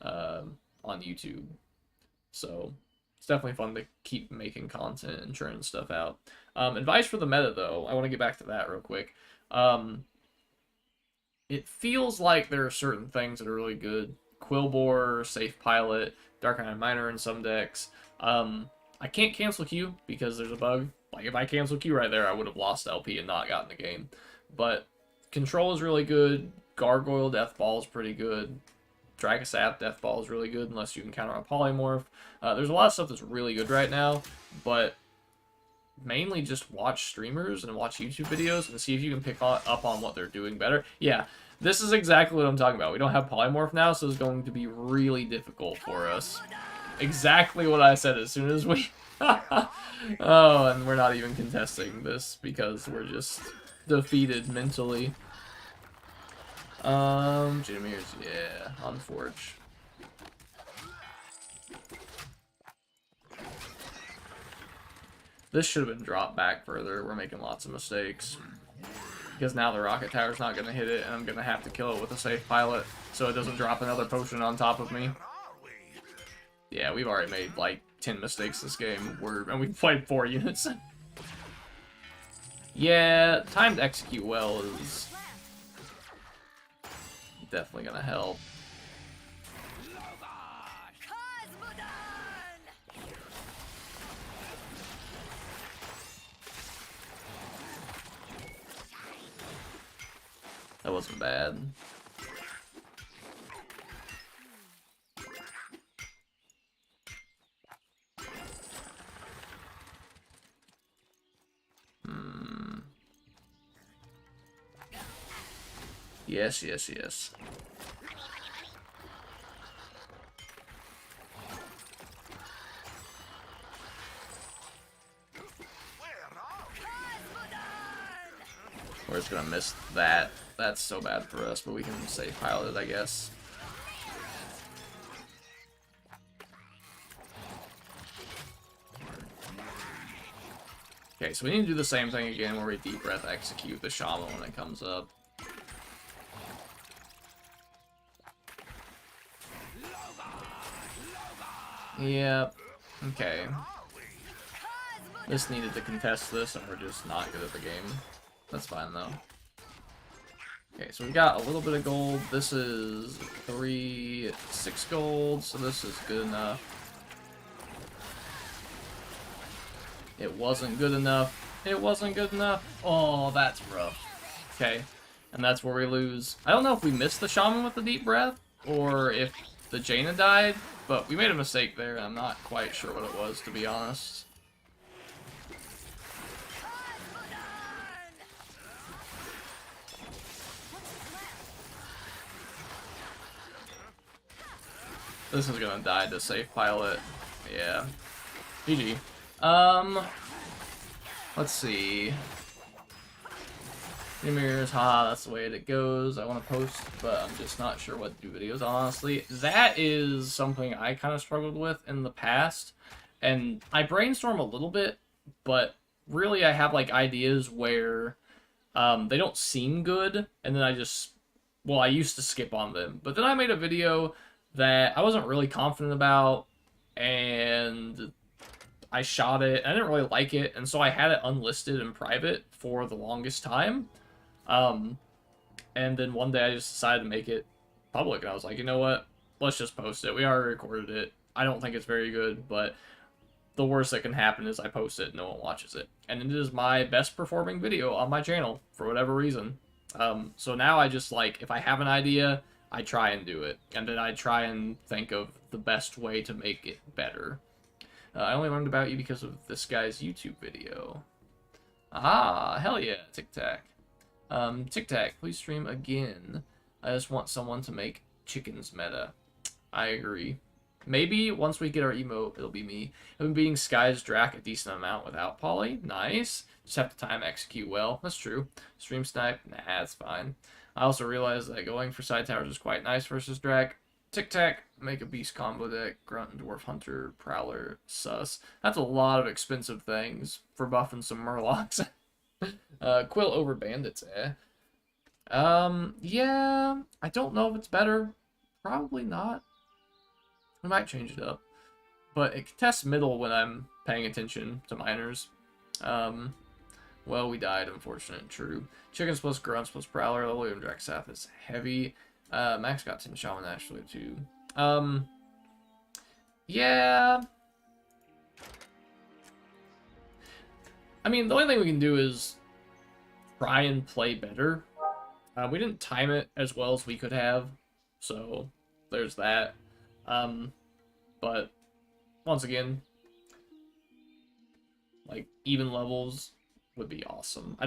on YouTube. So, it's definitely fun to keep making content and churning stuff out. Advice for the meta, though. I want to get back to that real quick. It feels like there are certain things that are really good. Quillbore, Safe Pilot, Dark Iron Miner in some decks. I can't cancel Q because there's a bug. Like, if I cancel Q right there, I would have lost LP and not gotten the game. But Control is really good. Gargoyle Death Ball is pretty good. Dragosath Death Ball is really good unless you can counter a Polymorph. There's a lot of stuff that's really good right now, but mainly just watch streamers and watch YouTube videos and see if you can pick up on what they're doing better. Yeah, this is exactly what I'm talking about. We don't have Polymorph now, so it's going to be really difficult for us. Exactly what I said as soon as we... Oh, and we're not even contesting this because we're just defeated mentally. Jameers, yeah, on Forge. This should have been dropped back further. We're making lots of mistakes. Because now the rocket tower's not going to hit it, and I'm going to have to kill it with a safe pilot, so it doesn't drop another potion on top of me. Yeah, we've already made, like, 10 mistakes this game, and we've played 4 units. Yeah, time to execute well is definitely going to help. That wasn't bad. Yes, yes, yes. We're just gonna miss that. That's so bad for us, but we can safe pilot it, I guess. Okay, so we need to do the same thing again where we deep breath execute the shaman when it comes up. Yep. Okay. This needed to contest this, and we're just not good at the game. That's fine, though. Okay, so we've got a little bit of gold. This is 6 gold, so this is good enough. It wasn't good enough. It wasn't good enough. Oh, that's rough. Okay, and that's where we lose. I don't know if we missed the shaman with the deep breath, or if the Jaina died, but we made a mistake there, and I'm not quite sure what it was, to be honest. This is gonna die to safe pilot. Yeah. GG. Let's see. Mirrors, haha, that's the way it goes. I want to post, but I'm just not sure what to do videos, honestly. That is something I kind of struggled with in the past, and I brainstorm a little bit, but really I have, like, ideas where they don't seem good, and then I just, well, I used to skip on them. But then I made a video that I wasn't really confident about, and I shot it, and I didn't really like it, and so I had it unlisted in private for the longest time. And then one day I just decided to make it public, and I was like, you know what? Let's just post it. We already recorded it. I don't think it's very good, but the worst that can happen is I post it and no one watches it. And it is my best performing video on my channel, for whatever reason. So now I just, like, if I have an idea, I try and do it. And then I try and think of the best way to make it better. I only learned about you because of this guy's YouTube video. Ah, hell yeah, Tic Tac. Tic Tac, please stream again. I just want someone to make chickens meta. I agree. Maybe once we get our emote, it'll be me. I've been beating Sky's Drac a decent amount without Poly. Nice. Just have to time execute well. That's true. Stream snipe? Nah, it's fine. I also realized that going for side towers is quite nice versus Drac. Tic Tac, make a beast combo deck, Grunt and Dwarf Hunter, Prowler, Sus. That's a lot of expensive things for buffing some Murlocs. Quill over Bandits, eh? Yeah, I don't know if it's better. Probably not. We might change it up. But it contests middle when I'm paying attention to minors. Well, we died, unfortunate, true. Chickens plus Grunts plus Prowler, Lilium Draxath is heavy. Max got 10 Shaman actually, too. Yeah. I mean, the only thing we can do is try and play better. We didn't time it as well as we could have, so there's that. But once again, like, even levels would be awesome.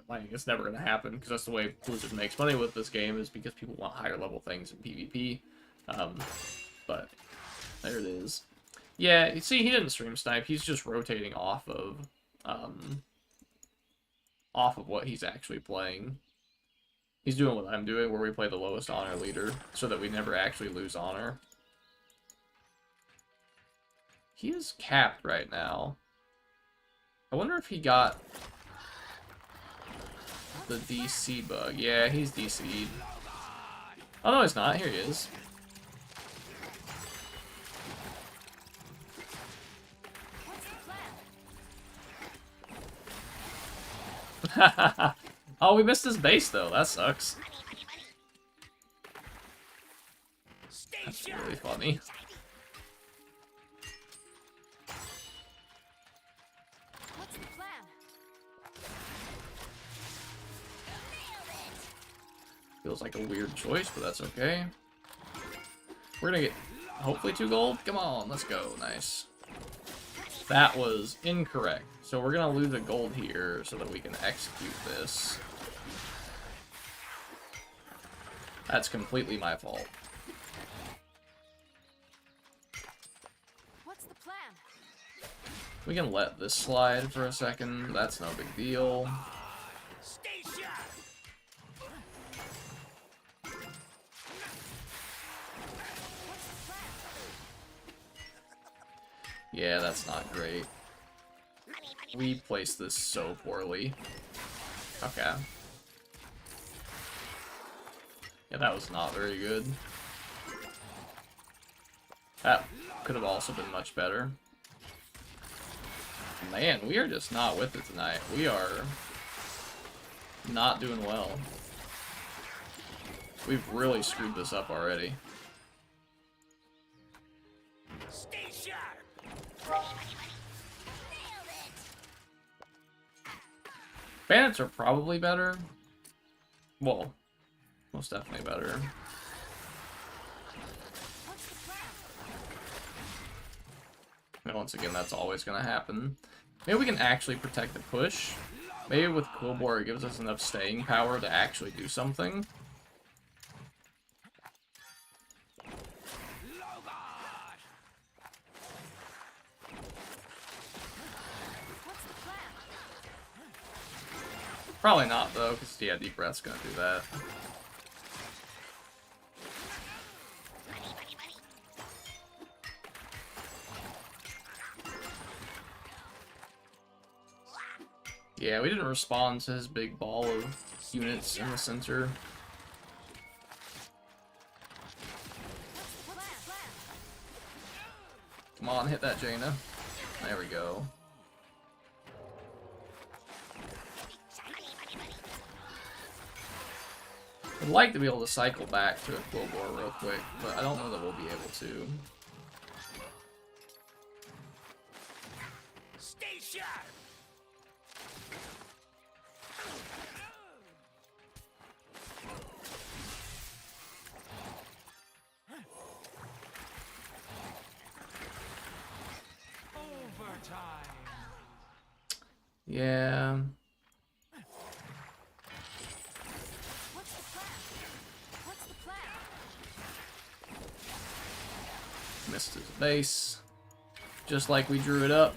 Like, it's never gonna happen because that's the way Blizzard makes money with this game, is because people want higher level things in PvP. But there it is. Yeah, you see, he didn't stream snipe. He's just rotating off of what he's actually playing. He's doing what I'm doing, where we play the lowest honor leader, so that we never actually lose honor. He is capped right now. I wonder if he got the DC bug. Yeah, he's DC'd. Oh, no, he's not. Here he is. Oh, we missed his base, though. That sucks. That's really funny. What's the plan? Feels like a weird choice, but that's okay. We're gonna get, hopefully, 2 gold. Come on, let's go. Nice. That was incorrect. So we're gonna lose a gold here so that we can execute this. That's completely my fault. What's the plan? We can let this slide for a second. That's no big deal. Yeah, that's not great. We placed this so poorly. Okay. Yeah, that was not very good. That could have also been much better. Man, we are just not with it tonight. We are not doing well. We've really screwed this up already. Stay sharp. Bandits are probably better. Well, most definitely better. What's the plan? And once again, that's always going to happen. Maybe we can actually protect the push. Maybe with Quillbore, it gives us enough staying power to actually do something. What's the plan? Probably not, though, because, yeah, Deep Breath's going to do that. Yeah, we didn't respond to his big ball of units in the center. What's the plan? Come on, hit that Jaina. There we go. I'd like to be able to cycle back to a Quillbore real quick, but I don't know that we'll be able to. Stay sharp. Overtime. Yeah. What's the plan? What's the plan? Missed his base. Just like we drew it up.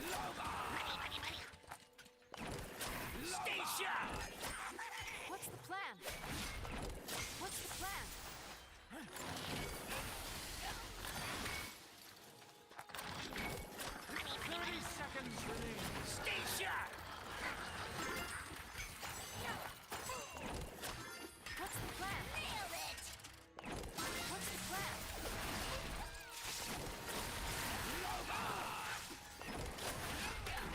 Stay sharp. What's the plan? What's the plan? 30 seconds remaining. Stay sharp. What's the plan? What's the plan?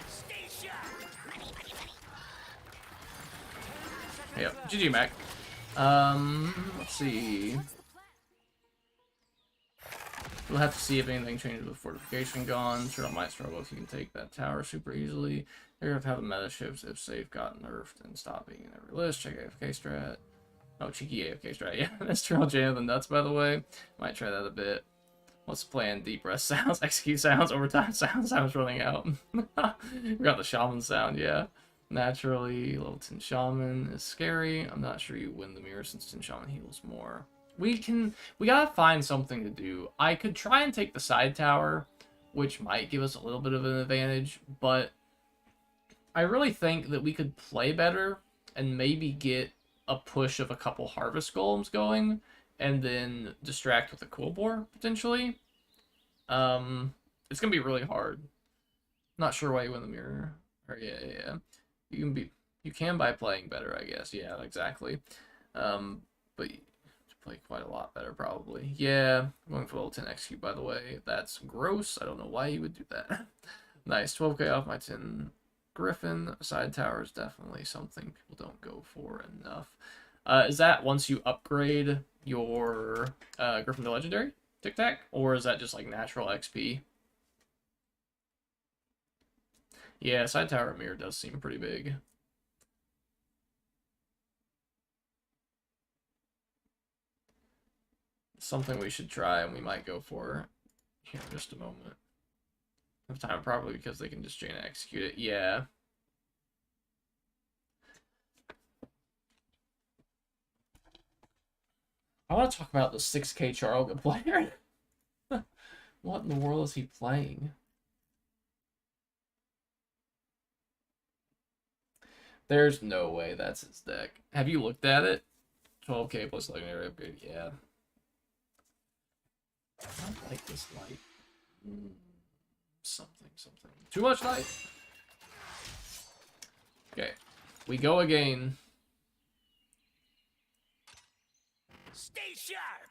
Stay sharp. Yep, GG Mac. Let's see. What's the plan? We'll have to see if anything changes with fortification gone. Sure, I might struggle if you can take that tower super easily. You're gonna have to have the meta shifts if safe got nerfed and stop being in every list. Check AFK strat. Oh, cheeky AFK strat. Yeah, that's Trail Jane of the Nuts, by the way. Might try that a bit. What's the plan? Deep breath sounds, execute sounds, overtime sounds. I was running out. We got the shaman sound, yeah. Naturally, level 10 shaman is scary. I'm not sure you win the mirror since 10 shaman heals more. We gotta find something to do. I could try and take the side tower, which might give us a little bit of an advantage, but I really think that we could play better and maybe get a push of a couple harvest golems going, and then distract with a Quillbore, potentially. It's gonna be really hard. Not sure why you win the mirror. Or yeah. You can by playing better, I guess. Yeah, exactly. But you play quite a lot better, probably. Yeah, I'm going for level 10 execute, by the way. That's gross. I don't know why you would do that. Nice, 12k off my 10 Griffin. Side tower is definitely something people don't go for enough. Is that once you upgrade your Griffin to Legendary Tic Tac? Or is that just like natural XP? Yeah, side tower mirror does seem pretty big. Something we should try and we might go for here in just a moment. Of time, probably because they can just Jaina execute it. Yeah. I want to talk about the 6k Charlga player. What in the world is he playing? There's no way that's his deck. Have you looked at it? 12k plus legendary upgrade, yeah. I don't like this light. Something. Too much light. Okay. We go again. Stay sharp.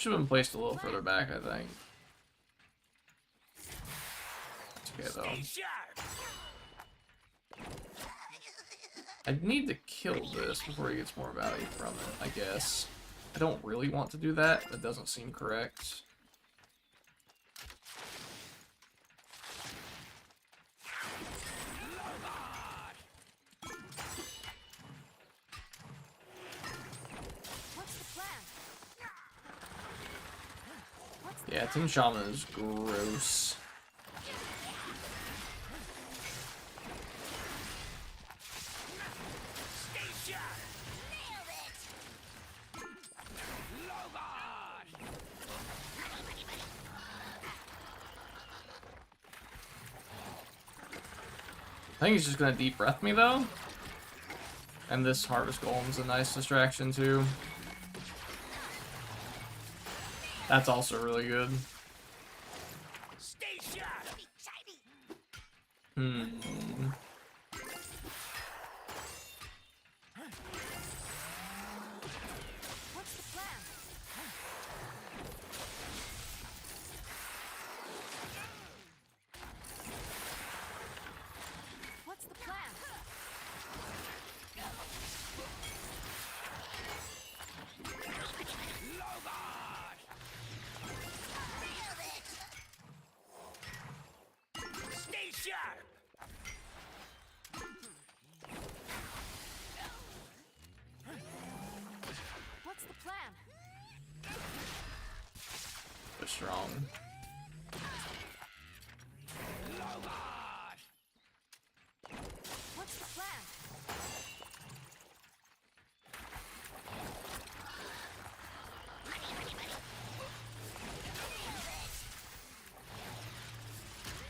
Should have been placed a little further back, I think. It's okay, though. Stay sharp. I need to kill this before he gets more value from it, I guess. I don't really want to do that. That doesn't seem correct. What's the plan? Yeah, Tin Shaman is gross. Stay sharp. Nailed it. Logard. I think he's just gonna deep breath me though. And this Harvest Golem's a nice distraction too. That's also really good. Stay sharp. What's the plan? What's the plan? Logard. Nailed it. Stay sharp. What's the plan? They're strong. Logard. What's the plan?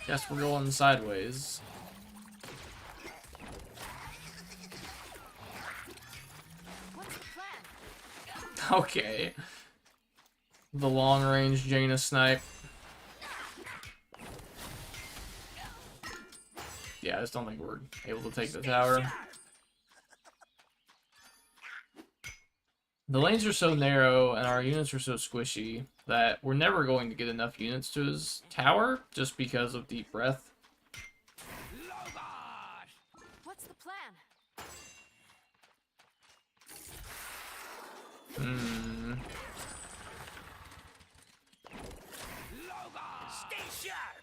Guess we're going sideways. What's the plan? Okay. The long range Jaina snipe. Yeah, I just don't think we're able to take the tower. The lanes are so narrow and our units are so squishy that we're never going to get enough units to his tower just because of deep breath. Logard. What's the plan? Logard. Stay sharp.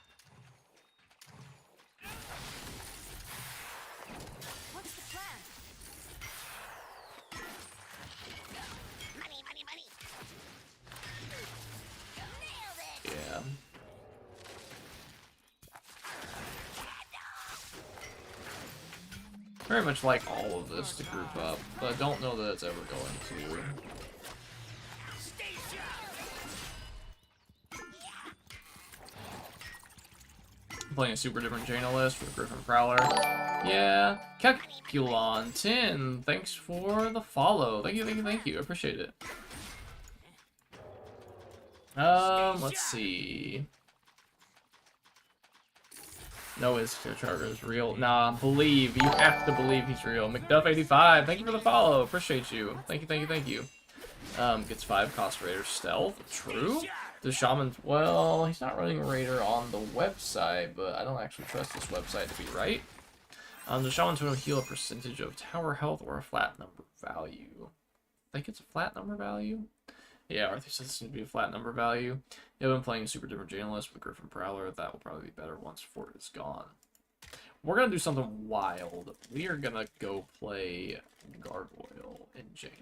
What's the plan? Money, money, money. Nailed it. Yeah. Very much like all of this to group up, but I don't know that it's ever going to. Stay sharp. I'm playing a super different Jaina list with Griffin Prowler. Yeah. Calculon 10, thanks for the follow. Thank you, thank you, thank you. I appreciate it. Let's see. No, his charger is real. Nah, believe. You have to believe he's real. McDuff85, thank you for the follow. Appreciate you. Thank you, thank you, thank you. Gets 5 cost Raider stealth. True. The Shaman, well, he's not running Raider on the website, but I don't actually trust this website to be right. The Shaman's will heal a percentage of tower health or a flat number value. I think it's a flat number value. Yeah, Arthur says this needs to be a flat number value. Yeah, I've been playing a super different journalist with Griffin Prowler. That will probably be better once Fort is gone. We're going to do something wild. We are going to go play Gargoyle in Jaina.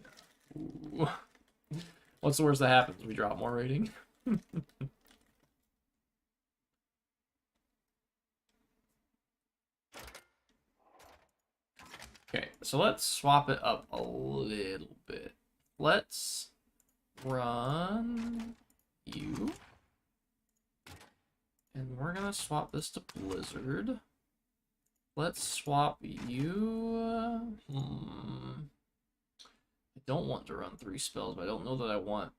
Ooh. What's the worst that happens? We drop more rating? Okay, so let's swap it up a little bit. Let's run you. And we're gonna swap this to Blizzard. Let's swap you. I don't want to run 3 spells, but I don't know that I want.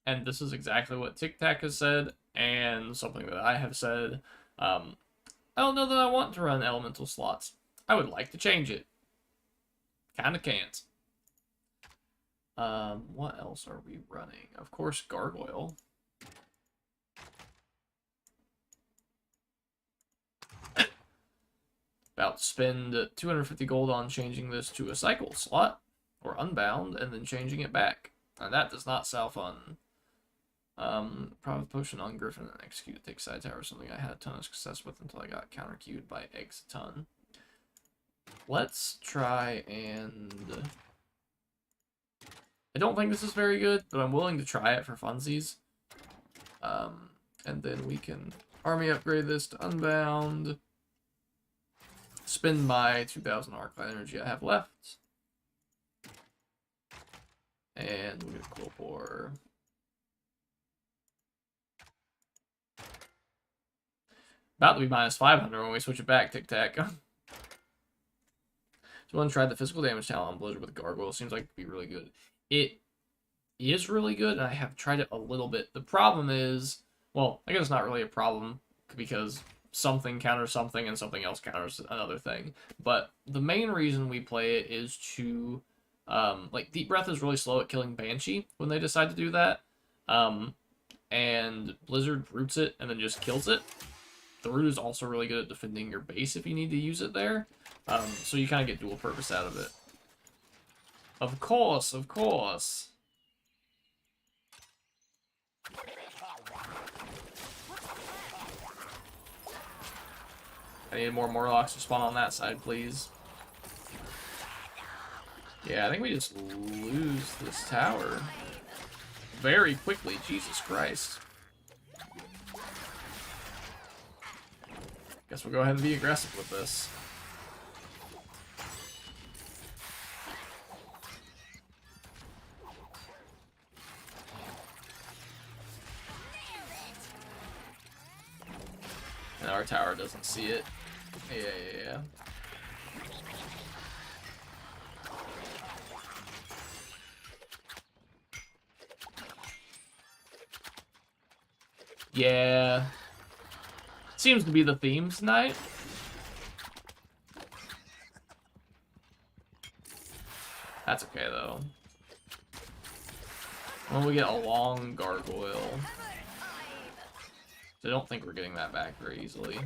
And this is exactly what Tic Tac has said, and something that I have said. I don't know that I want to run elemental slots. I would like to change it. Kinda can't. What else are we running? Of course, Gargoyle. About to spend 250 gold on changing this to a cycle slot, or unbound, and then changing it back. And that does not sound fun. Profit potion on Griffin and execute take side tower, something I had a ton of success with until I got counter queued by Eggs a ton. Let's try and... I don't think this is very good, but I'm willing to try it for funsies. And then we can army upgrade this to unbound. Spend my 2,000 Arclight energy I have left. And we'll get a Quillpore. About to be minus 500 when we switch it back, Tic Tac. Someone tried the physical damage talent on Blizzard with Gargoyle. Seems like it'd be really good. It is really good, and I have tried it a little bit. The problem is, well, I guess it's not really a problem, because something counters something and something else counters another thing. But the main reason we play it is to, like, Deep Breath is really slow at killing Banshee when they decide to do that. And Blizzard roots it and then just kills it. The root is also really good at defending your base if you need to use it there. So you kind of get dual purpose out of it. Of course, of course. I need more Morlocks to spawn on that side, please. Yeah, I think we just lose this tower very quickly. Jesus Christ. Guess we'll go ahead and be aggressive with this. And our tower doesn't see it. Yeah. Yeah. Seems to be the theme tonight. That's okay, though. When we get a long Gargoyle. I don't think we're getting that back very easily.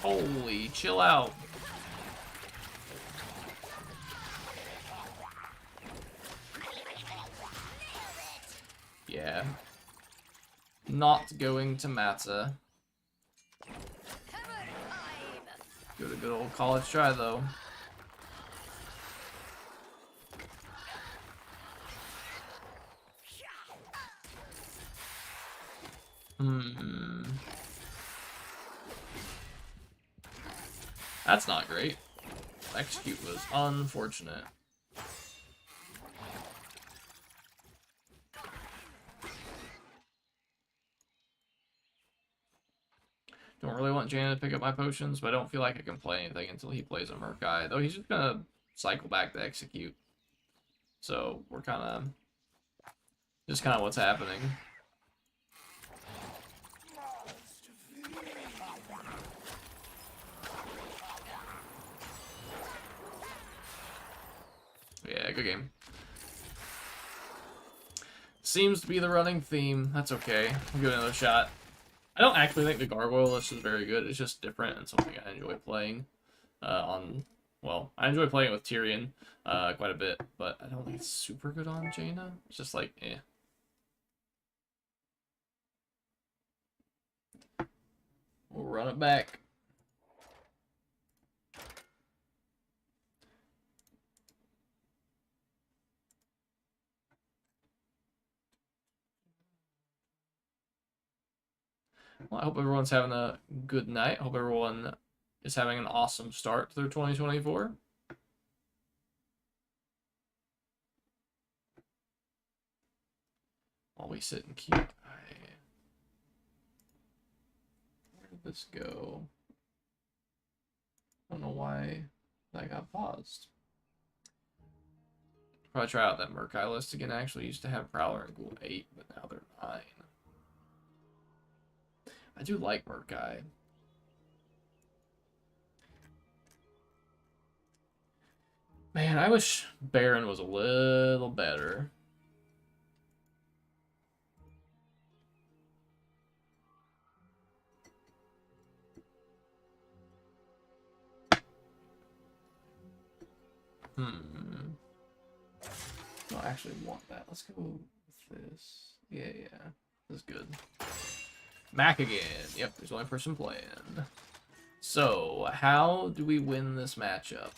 Holy, chill out. Yeah. Not going to matter. Give it a good old college try, though. That's not great. Execute was unfortunate. Don't really want Jaina to pick up my potions, but I don't feel like I can play anything until he plays a Murkai. Though he's just gonna cycle back to execute. So we're just kind of what's happening. Yeah, good game. Seems to be the running theme. That's okay. I'll give it another shot. I don't actually think the Gargoyle list is very good. It's just different and something I enjoy playing well, I enjoy playing it with Tyrion quite a bit, but I don't think it's super good on Jaina. It's just like, eh. We'll run it back. Well, I hope everyone's having a good night. I hope everyone is having an awesome start to their 2024. While we sit and cute. Where did this go? I don't know why that got paused. Probably try out that Murkai list again. I actually used to have Prowler and Ghoul 8, but now they're 9. I do like Murkai. Man, I wish Baron was a little better. No, I actually want that. Let's go with this. Yeah. This is good. Mac again. Yep, there's only person playing. So, how do we win this matchup?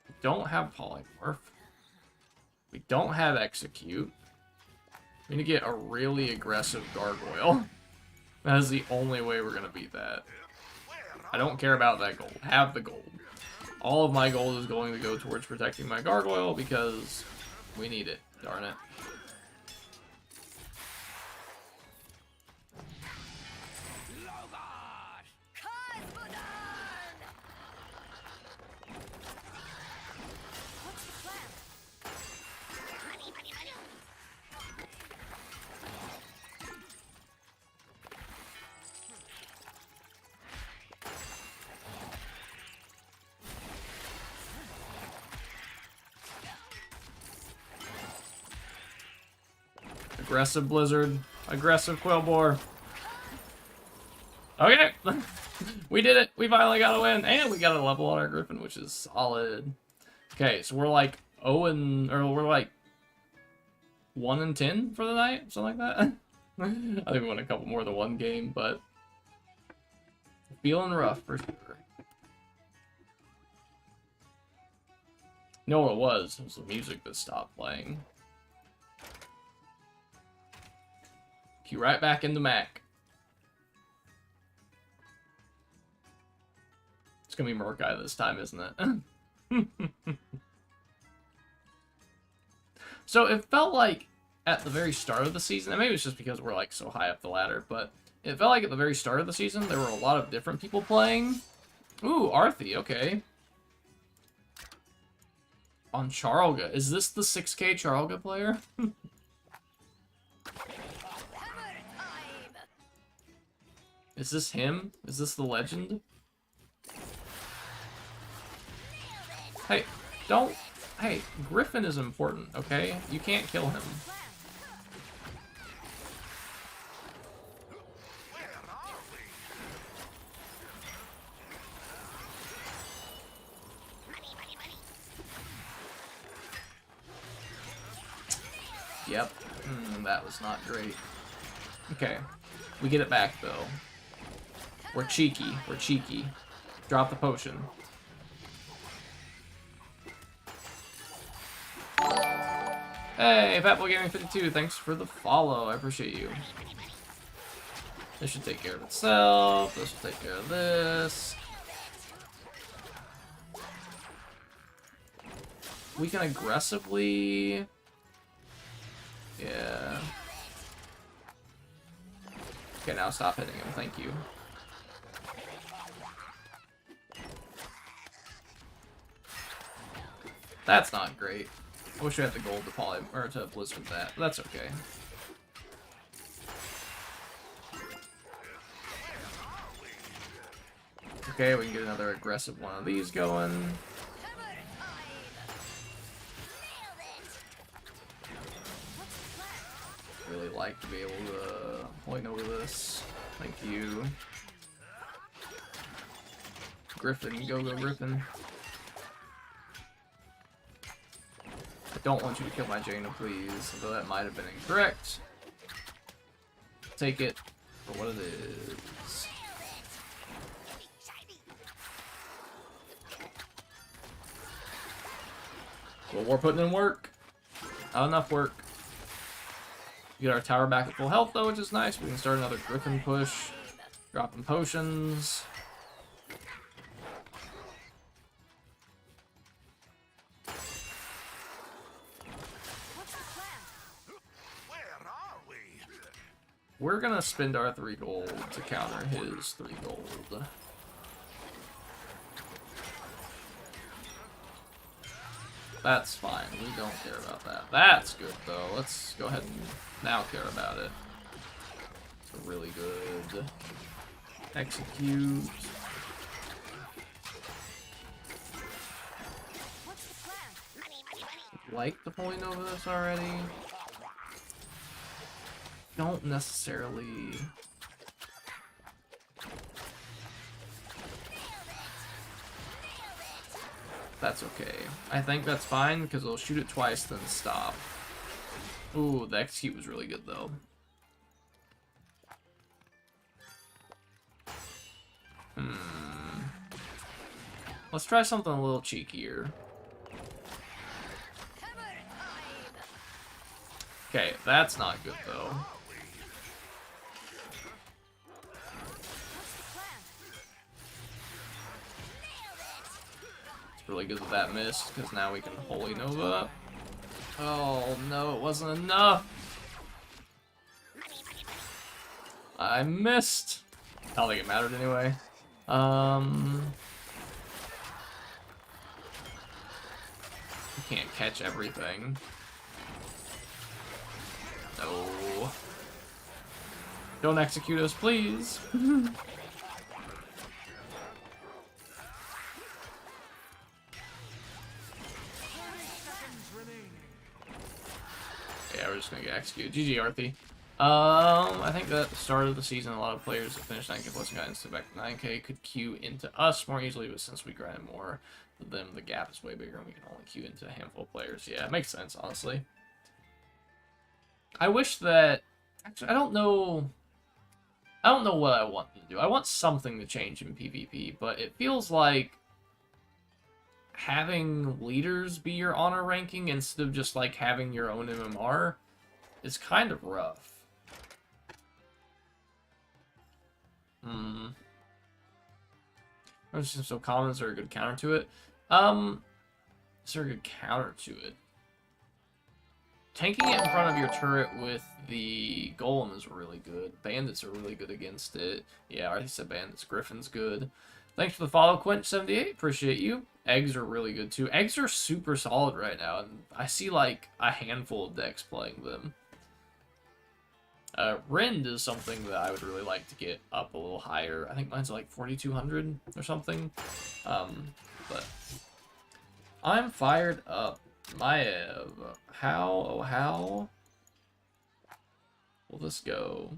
We don't have Polymorph. We don't have Execute. We need to get a really aggressive Gargoyle. That is the only way we're going to beat that. I don't care about that gold. Have the gold. All of my gold is going to go towards protecting my Gargoyle because we need it. Darn it. Aggressive Blizzard. Aggressive Quillbore. Okay. We did it. We finally got a win. And we got a level on our Griffin, which is solid. Okay, so we're like 0 and... Or we're like 1 and 10 for the night? Something like that? I think we won a couple more than one game, but... Feeling rough for sure. You know what it was? It was the music that stopped playing. Cue right back into Mac. It's gonna be Murkai this time, isn't it? So it felt like at the very start of the season, and maybe it's just because we're like so high up the ladder, but it felt like at the very start of the season there were a lot of different people playing. Ooh, Arthi, okay. On Charlga. Is this the 6K Charlga player? Is this him? Is this the legend? Hey, don't... Hey, Griffin is important, okay? You can't kill him. Yep. That was not great. Okay. We get it back, though. We're cheeky. We're cheeky. Drop the potion. Hey, Fatboy Gaming 52, thanks for the follow. I appreciate you. This should take care of itself. This will take care of this. We can aggressively... Yeah. Okay, now stop hitting him. Thank you. That's not great. I wish we had the gold to poly or to blizzard that, but that's okay. Okay, we can get another aggressive one of these going. Really like to be able to point over this. Thank you. Griffin, go Griffin. I don't want you to kill my Jaina, please, although that might have been incorrect. Take it for what it is. Well, we're putting in work. Not enough work. Get our tower back at full health, though, which is nice. We can start another Griffin push. Dropping potions. We're gonna spend our 3 gold to counter his 3 gold. That's fine. We don't care about that. That's good, though. Let's go ahead and now care about it. It's really good. Execute. What's the plan? Money, money, money. Like the point over this already. Don't necessarily. That's okay. I think that's fine because it'll shoot it twice, then stop. Ooh, the execute was really good though. Let's try something a little cheekier. Okay, that's not good though. It's really good that that missed, because now we can Holy Nova. Oh no, it wasn't enough! I missed! I don't think it mattered anyway. You can't catch everything. No. Don't execute us, please. Yeah, we're just gonna get executed. GG, Arthi. I think that at the start of the season, a lot of players that finished 9K plus and got instant back to 9K could queue into us more easily, but since we grind more with them, the gap is way bigger and we can only queue into a handful of players. Yeah, it makes sense, honestly. I wish that... Actually, I don't know what I want to do. I want something to change in PvP, but it feels like having leaders be your honor ranking instead of just, like, having your own MMR is kind of rough. So comments are a good counter to it. Is there a good counter to it? Tanking it in front of your turret with the Golem is really good. Bandits are really good against it. Yeah, I already said Bandits. Griffin's good. Thanks for the follow, Quench78. Appreciate you. Eggs are really good too. Eggs are super solid right now, and I see like a handful of decks playing them. Rend is something that I would really like to get up a little higher. I think mine's like 4,200 or something. But I'm fired up. Maev, how will this go?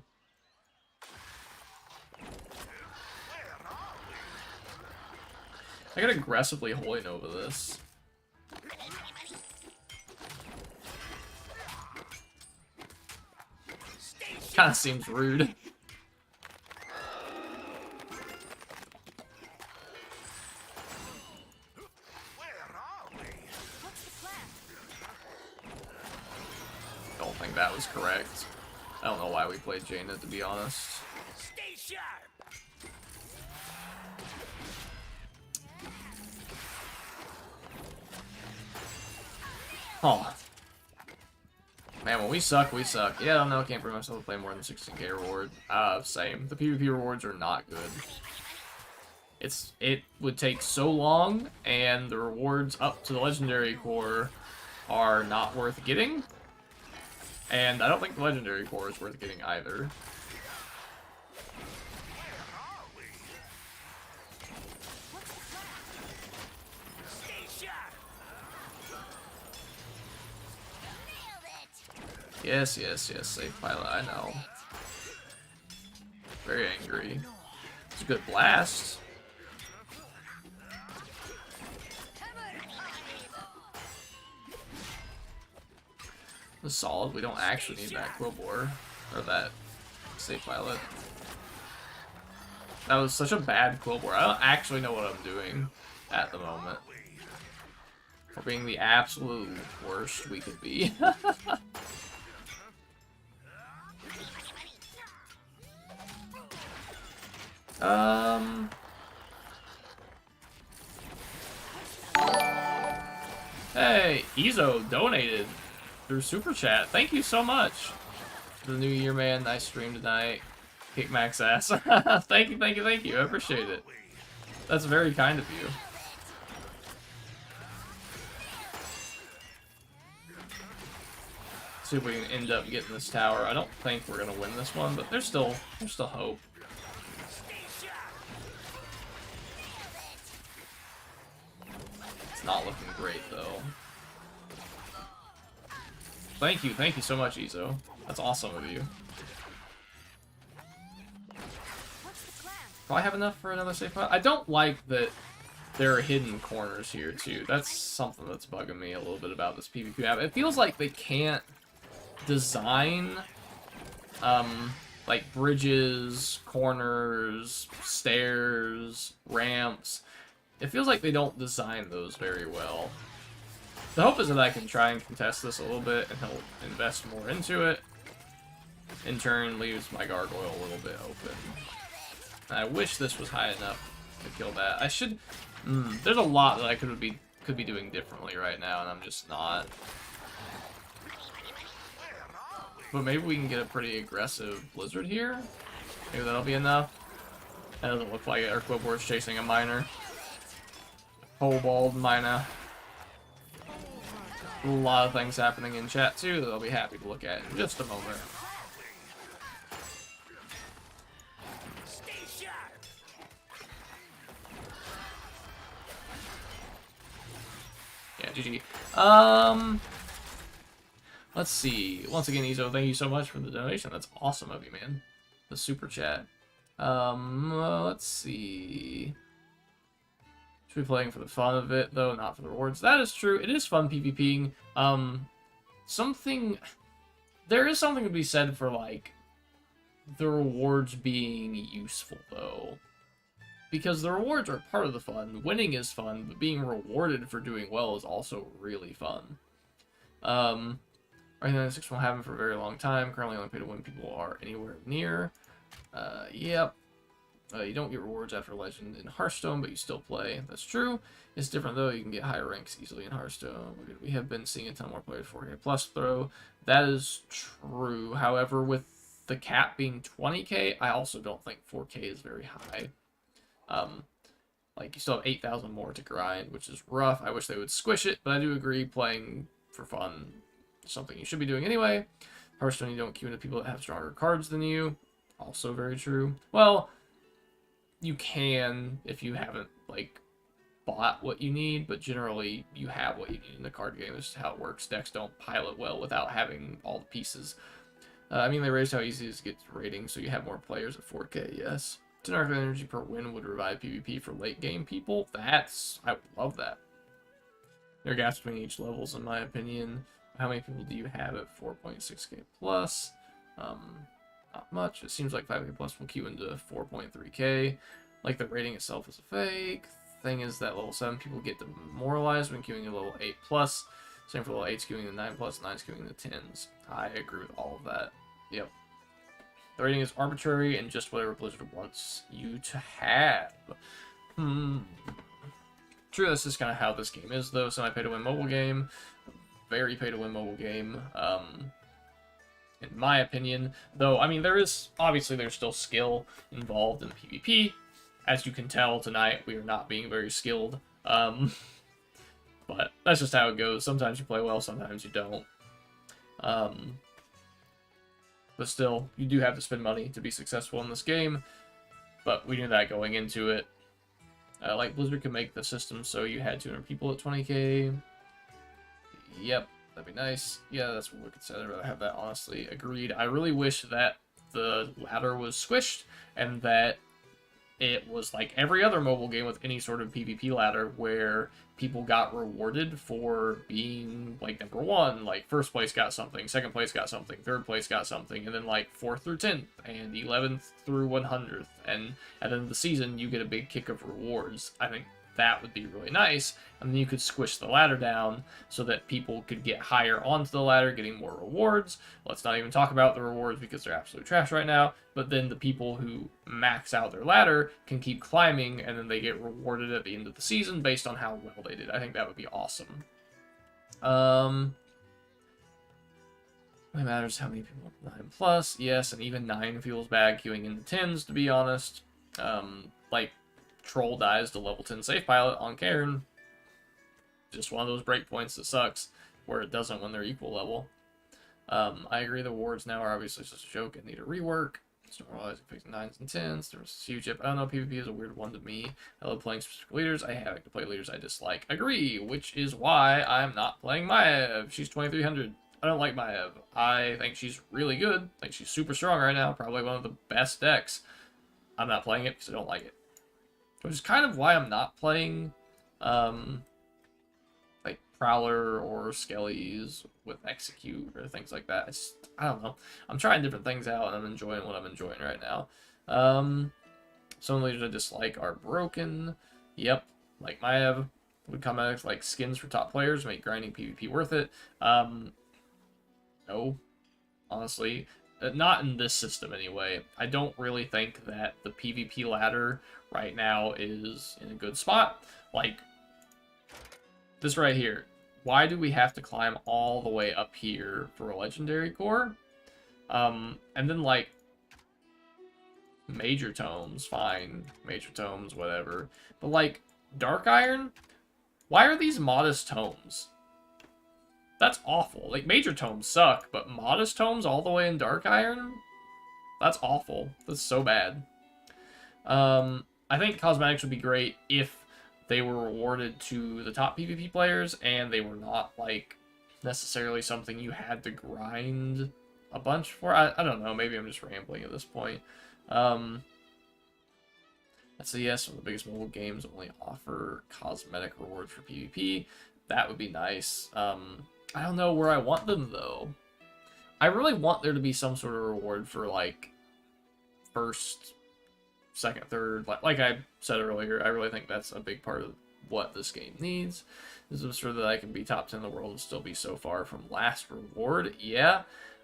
I gotta aggressively Holy Nova this. Kinda seems rude. Don't think that was correct. I don't know why we played Jaina, to be honest. Stay sharp. Oh. Man, when we suck, we suck. Yeah, I don't know, I can't bring myself to play more than 16k reward. Same. The PvP rewards are not good. It would take so long, and the rewards up to the Legendary Core are not worth getting. And I don't think the Legendary Core is worth getting either. Yes, yes, yes, safe pilot, I know. Very angry. It's a good blast. It's solid. We don't actually need that Quillbore. Or that safe pilot. That was such a bad Quillbore. I don't actually know what I'm doing at the moment. For being the absolute worst we could be. Hey, Ezo donated through Super Chat. Thank you so much. the new year, man. Nice stream tonight. Kick Max ass. Thank you, thank you, thank you. I appreciate it. That's very kind of you. See if we can end up getting this tower. I don't think we're gonna win this one, but there's still hope. It's not looking great though. Thank you so much, Izo. That's awesome of you. Do I have enough for another safe spot? I don't like that there are hidden corners here too. That's something that's bugging me a little bit about this PvP map. It feels like they can't design like bridges, corners, stairs, ramps. It feels like they don't design those very well. The hope is that I can try and contest this a little bit and he'll invest more into it. In turn, leaves my gargoyle a little bit open. I wish this was high enough to kill that. I should... there's a lot that I could be doing differently right now, and I'm just not. But maybe we can get a pretty aggressive blizzard here. Maybe that'll be enough. That doesn't look like our Quibbor's chasing a miner. Kobold miner. A lot of things happening in chat too that I'll be happy to look at in just a moment. Yeah, GG. Let's see. Once again, Izo, thank you so much for the donation. That's awesome of you, man. The super chat. Let's see. Should be playing for the fun of it, though, not for the rewards. That is true. It is fun PvPing. There is something to be said for, like, the rewards being useful, though. Because the rewards are part of the fun. Winning is fun, but being rewarded for doing well is also really fun. Right now, 6 won't happen for a very long time. Currently, only pay to win people are anywhere near. Yep. You don't get rewards after Legend in Hearthstone, but you still play. That's true. It's different, though. You can get higher ranks easily in Hearthstone. We have been seeing a ton more players 4K plus throw. That is true. However, with the cap being 20k, I also don't think 4k is very high. Like, you still have 8,000 more to grind, which is rough. I wish they would squish it, but I do agree playing for fun is something you should be doing anyway. Hearthstone, you don't queue into people that have stronger cards than you. Also very true. Well, you can if you haven't, like, bought what you need, but generally you have what you need in the card game. This is how it works. Decks don't pilot well without having all the pieces. I mean, they raised how easy it is to get ratings, so you have more players at 4K, yes. 10 arc energy per win would revive PvP for late game people. I would love that. There are gaps between each levels, in my opinion. How many people do you have at 4.6k plus? Not much. It seems like 5k plus will queue into 4.3k. Like, the rating itself is a fake. Thing is that level 7 people get demoralized when queuing to level 8 plus. Same for level 8's queuing to 9 plus, 9's queuing to 10s. I agree with all of that. Yep. The rating is arbitrary and just whatever Blizzard wants you to have. True, that's just kind of how this game is, though. Semi-pay-to-win mobile game. Very pay-to-win mobile game. In my opinion. Though, I mean, there's still skill involved in PvP. As you can tell tonight, we are not being very skilled. But that's just how it goes. Sometimes you play well, sometimes you don't. But still, you do have to spend money to be successful in this game. But we knew that going into it. Like, Blizzard could make the system so you had 200 people at 20k. Yep, that'd be nice. Yeah, that's what we could say. I'd rather have that, honestly. Agreed. I really wish that the ladder was squished and that it was like every other mobile game with any sort of PvP ladder where people got rewarded for being, like, number 1. Like, first place got something, second place got something, third place got something, and then, like, 4th through 10th, and 11th through 100th. And at the end of the season, you get a big kick of rewards. I think that would be really nice. And then you could squish the ladder down so that people could get higher onto the ladder, getting more rewards. Let's not even talk about the rewards because they're absolute trash right now. But then the people who max out their ladder can keep climbing, and then they get rewarded at the end of the season based on how well they did. I think that would be awesome. It matters how many people. 9 plus, yes, and even 9 feels bad queuing into 10s, to be honest. Like, Troll dies to level 10 safe pilot on Cairn. Just one of those breakpoints that sucks, where it doesn't when they're equal level. I agree the wards now are obviously just a joke and need a rework. It's normalizing fixing 9s and 10s. There was a huge I don't know, PvP is a weird one to me. I love playing specific leaders. I have to play leaders I dislike. Agree, which is why I'm not playing Maev. She's 2300. I don't like Maev. I think she's really good. I think she's super strong right now. Probably one of the best decks. I'm not playing it because I don't like it. Which is kind of why I'm not playing, like Prowler or Skellies with Execute or things like that. I don't know. I'm trying different things out and I'm enjoying what I'm enjoying right now. Some leaders I dislike are broken. Yep, like Maev would come out like skins for top players, make grinding PvP worth it. No, honestly. Not in this system, anyway. I don't really think that the PvP ladder right now is in a good spot. Like, this right here. Why do we have to climb all the way up here for a legendary core? And then, like, major tomes, fine. Major tomes, whatever. But, like, Dark Iron? Why are these modest tomes? That's awful. Like, major tomes suck, but modest tomes all the way in Dark Iron? That's awful. That's so bad. I think cosmetics would be great if they were rewarded to the top PvP players and they were not, like, necessarily something you had to grind a bunch for. I don't know. Maybe I'm just rambling at this point. That's a yes. Some of the biggest mobile games only offer cosmetic rewards for PvP. That would be nice. I don't know where I want them, though. I really want there to be some sort of reward for, like, first, second, third. Like I said earlier, I really think that's a big part of what this game needs. Is to ensure that I can be top 10 in the world and still be so far from last reward. Yeah,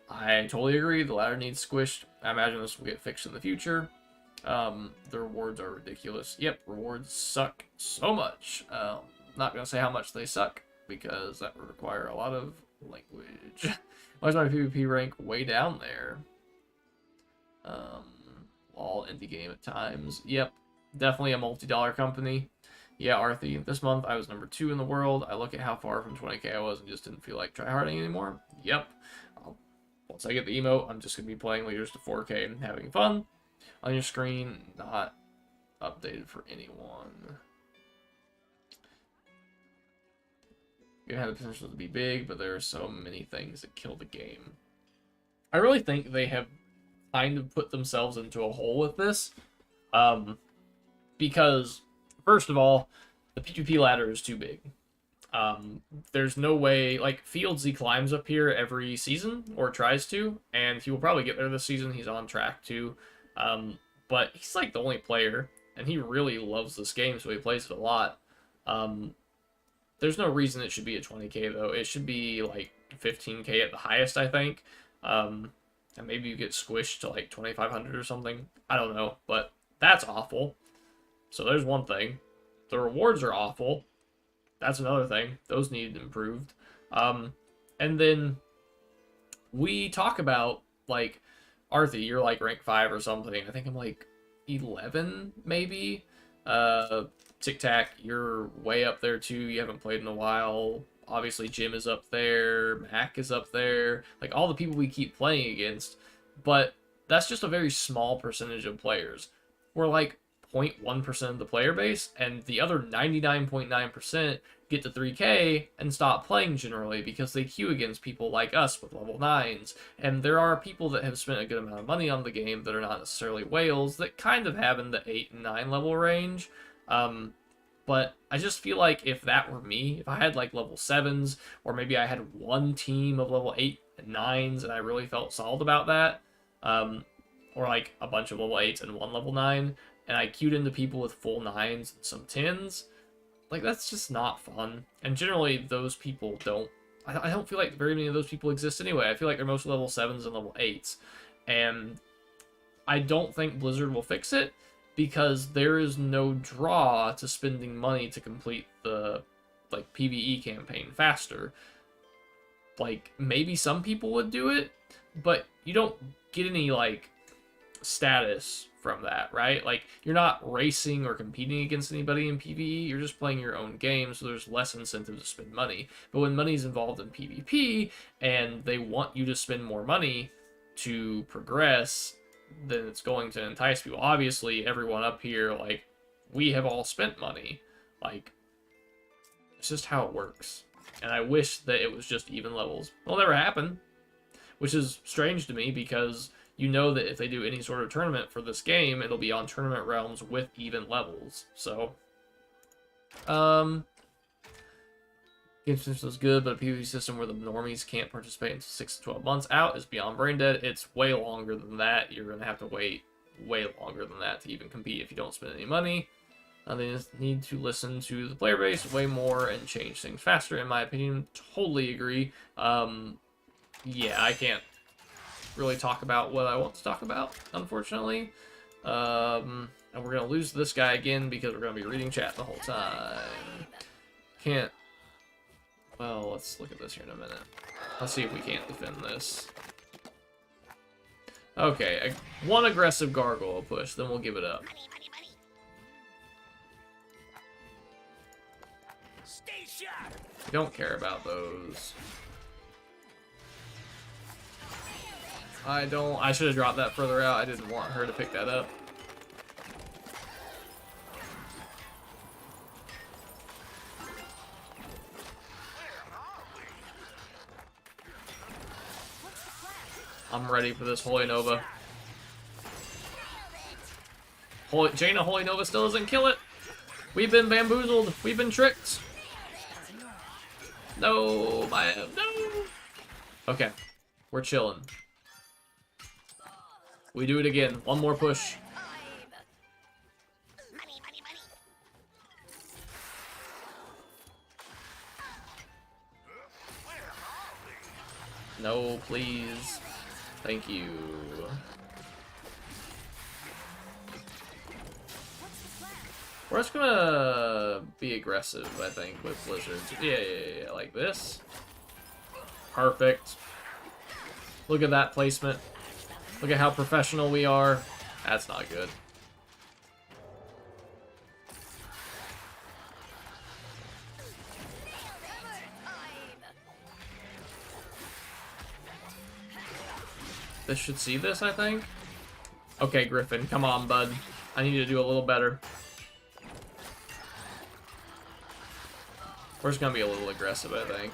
I totally agree. The ladder needs squished. I imagine this will get fixed in the future. The rewards are ridiculous. Yep, rewards suck so much. Not going to say how much they suck, because that would require a lot of language. Why is my PvP rank way down there? All indie game at times. Yep, definitely a multi-dollar company. Yeah, Arthi, this month I was number 2 in the world. I look at how far from 20k I was and just didn't feel like tryharding anymore. Yep. Once I get the emote, I'm just going to be playing leaders to 4k and having fun. On your screen, not updated for anyone. It had the potential to be big, but there are so many things that kill the game. I really think they have kind of put themselves into a hole with this. Because, first of all, the PvP ladder is too big. There's no way, like, Fields, he climbs up here every season, or tries to, and he will probably get there this season. He's on track to. But he's, like, the only player, and he really loves this game, so he plays it a lot. There's no reason it should be at 20k, though. It should be, like, 15k at the highest, I think. And maybe you get squished to, like, 2500 or something. I don't know, but that's awful. So there's one thing. The rewards are awful. That's another thing. Those need improved. And then we talk about, like, Arthi, you're, like, rank 5 or something. I think I'm, like, 11, maybe? Tic Tac, you're way up there too. You haven't played in a while. Obviously, Jim is up there. Mac is up there. Like, all the people we keep playing against. But that's just a very small percentage of players. We're like 0.1% of the player base, and the other 99.9% get to 3k and stop playing generally because they queue against people like us with level 9s. And there are people that have spent a good amount of money on the game that are not necessarily whales that kind of have in the 8 and 9 level range. But I just feel like if that were me, if I had like level 7s, or maybe I had one team of level 8 and 9s and I really felt solid about that, or like a bunch of level 8s and one level 9, and I queued into people with full 9s and some 10s, like, that's just not fun. And generally those people I don't feel like very many of those people exist anyway. I feel like they're mostly level 7s and level 8s. And I don't think Blizzard will fix it, because there is no draw to spending money to complete the, like, PvE campaign faster. like, maybe some people would do it, but you don't get any, like, status from that, right? Like, you're not racing or competing against anybody in PvE, you're just playing your own game, so there's less incentive to spend money. But when money's involved in PvP, and they want you to spend more money to progress, then it's going to entice people. Obviously, everyone up here, like, we have all spent money. Like, it's just how it works. And I wish that it was just even levels. It'll never happen, which is strange to me because you know that if they do any sort of tournament for this game, it'll be on tournament realms with even levels. So, game system is good, but a PvP system where the normies can't participate until 6 to 12 months out is beyond brain dead. It's way longer than that. You're going to have to wait way longer than that to even compete if you don't spend any money. They just need to listen to the player base way more and change things faster, in my opinion. Totally agree. Yeah, I can't really talk about what I want to talk about, unfortunately. And we're going to lose this guy again because we're going to be reading chat the whole time. Can't. Well, let's look at this here in a minute. Let's see if we can't defend this. Okay, one aggressive gargoyle push, then we'll give it up. Stay sharp. We don't care about those. I should have dropped that further out. I didn't want her to pick that up. I'm ready for this Holy Nova. Jaina Holy Nova still doesn't kill it. We've been bamboozled. We've been tricked. No, no. Okay, we're chilling. We do it again. One more push. No, please. Thank you. We're just gonna be aggressive, I think, with blizzards. Yeah, like this. Perfect. Look at that placement. Look at how professional we are. That's not good. This should see this, I think. Okay, Griffin, come on, bud. I need you to do a little better. We're just gonna be a little aggressive, I think.